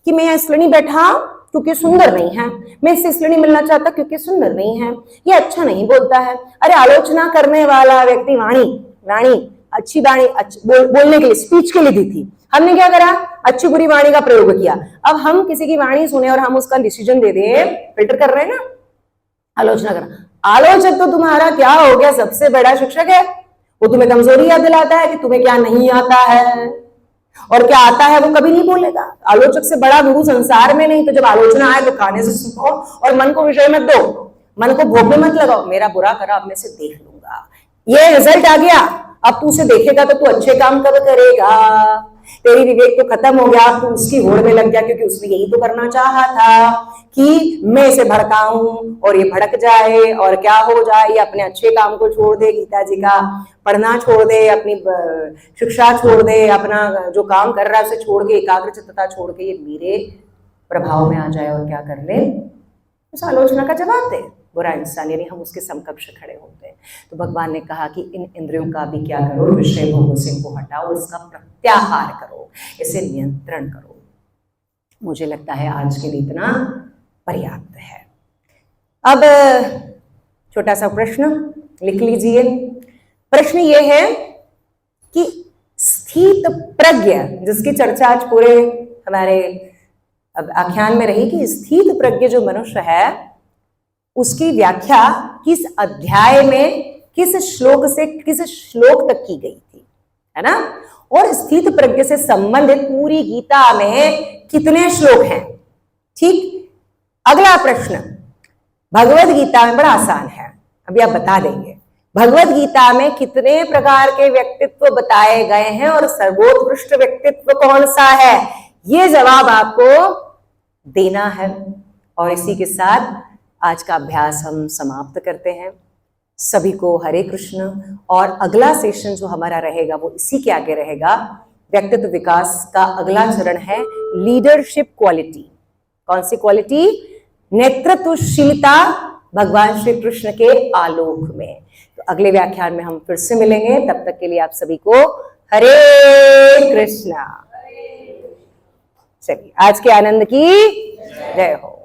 कि मैं इसलिए नहीं बैठा क्योंकि सुंदर नहीं है, मैं इससे इसलिए नहीं मिलना चाहता क्योंकि सुंदर नहीं है, ये अच्छा नहीं बोलता है। अरे आलोचना करने वाला व्यक्ति वाणी अच्छी वाणी बोलने के लिए, स्पीच के लिए दी थी, हमने क्या करा, अच्छी बुरी वाणी का प्रयोग किया। अब हम किसी की वाणी सुने और हम उसका डिसीजन दे दें, फिल्टर कर रहे हैं ना, आलोचना करना। आलोचक तो तुम्हारा क्या हो गया, सबसे बड़ा शिक्षक है। वो तुम्हें कमजोरी याद दिलाता है कि तुम्हें क्या नहीं आता है, और क्या आता है वो कभी नहीं बोलेगा। आलोचक से बड़ा गुरु संसार में नहीं। तो जब आलोचना आए तो काने से सुनो और मन को विषय मत दो, मन को भोग में मत लगाओ। मेरा बुरा करा, अब मैं से देख लूंगा, ये रिजल्ट आ गया, अब तू उसे देखेगा तो तू अच्छे काम कब करेगा। तेरी विवेक तो खत्म हो गया, तू उसकी होड़ में लग गया, क्योंकि उसने यही तो करना चाहा था कि मैं इसे भड़काऊं और ये भड़क जाए और क्या हो जाए, ये अपने अच्छे काम को छोड़ दे, गीता जी का पढ़ना छोड़ दे, अपनी शिक्षा छोड़ दे, अपना जो काम कर रहा है उसे छोड़ के, एकाग्रचित्तता छोड़ के ये मेरे प्रभाव में आ जाए और क्या कर ले, उस आलोचना का जवाब दे। बुरा इंसान, यानी हम उसके समकक्ष खड़े होते हैं। तो भगवान ने कहा कि इन इंद्रियों का भी क्या करो, विषय भोगों से इनको हटाओ, इसका प्रत्याहार करो, इसे नियंत्रण करो। मुझे लगता है आज के लिए इतना पर्याप्त है। अब छोटा सा प्रश्न लिख लीजिए। प्रश्न ये है कि स्थित प्रज्ञ, जिसकी चर्चा आज पूरे हमारे अब आख्यान में रही कि स्थित प्रज्ञ जो मनुष्य है उसकी व्याख्या किस अध्याय में किस श्लोक से किस श्लोक तक की गई थी, है ना। और स्थित प्रज्ञ से संबंधित पूरी गीता में कितने श्लोक हैं। ठीक, अगला प्रश्न भगवत गीता में बड़ा आसान है, अभी आप बता देंगे भगवत गीता में कितने प्रकार के व्यक्तित्व बताए गए हैं और सर्वोत्कृष्ट व्यक्तित्व कौन सा है, ये जवाब आपको देना है। और इसी के साथ आज का अभ्यास हम समाप्त करते हैं। सभी को हरे कृष्ण। और अगला सेशन जो हमारा रहेगा वो इसी के आगे रहेगा। व्यक्तित्व विकास का अगला चरण है लीडरशिप क्वालिटी। कौन सी क्वालिटी? नेतृत्वशीलता भगवान श्री कृष्ण के आलोक में। तो अगले व्याख्यान में हम फिर से मिलेंगे, तब तक के लिए आप सभी को हरे कृष्णा। चलिए, आज के आनंद की जय हो।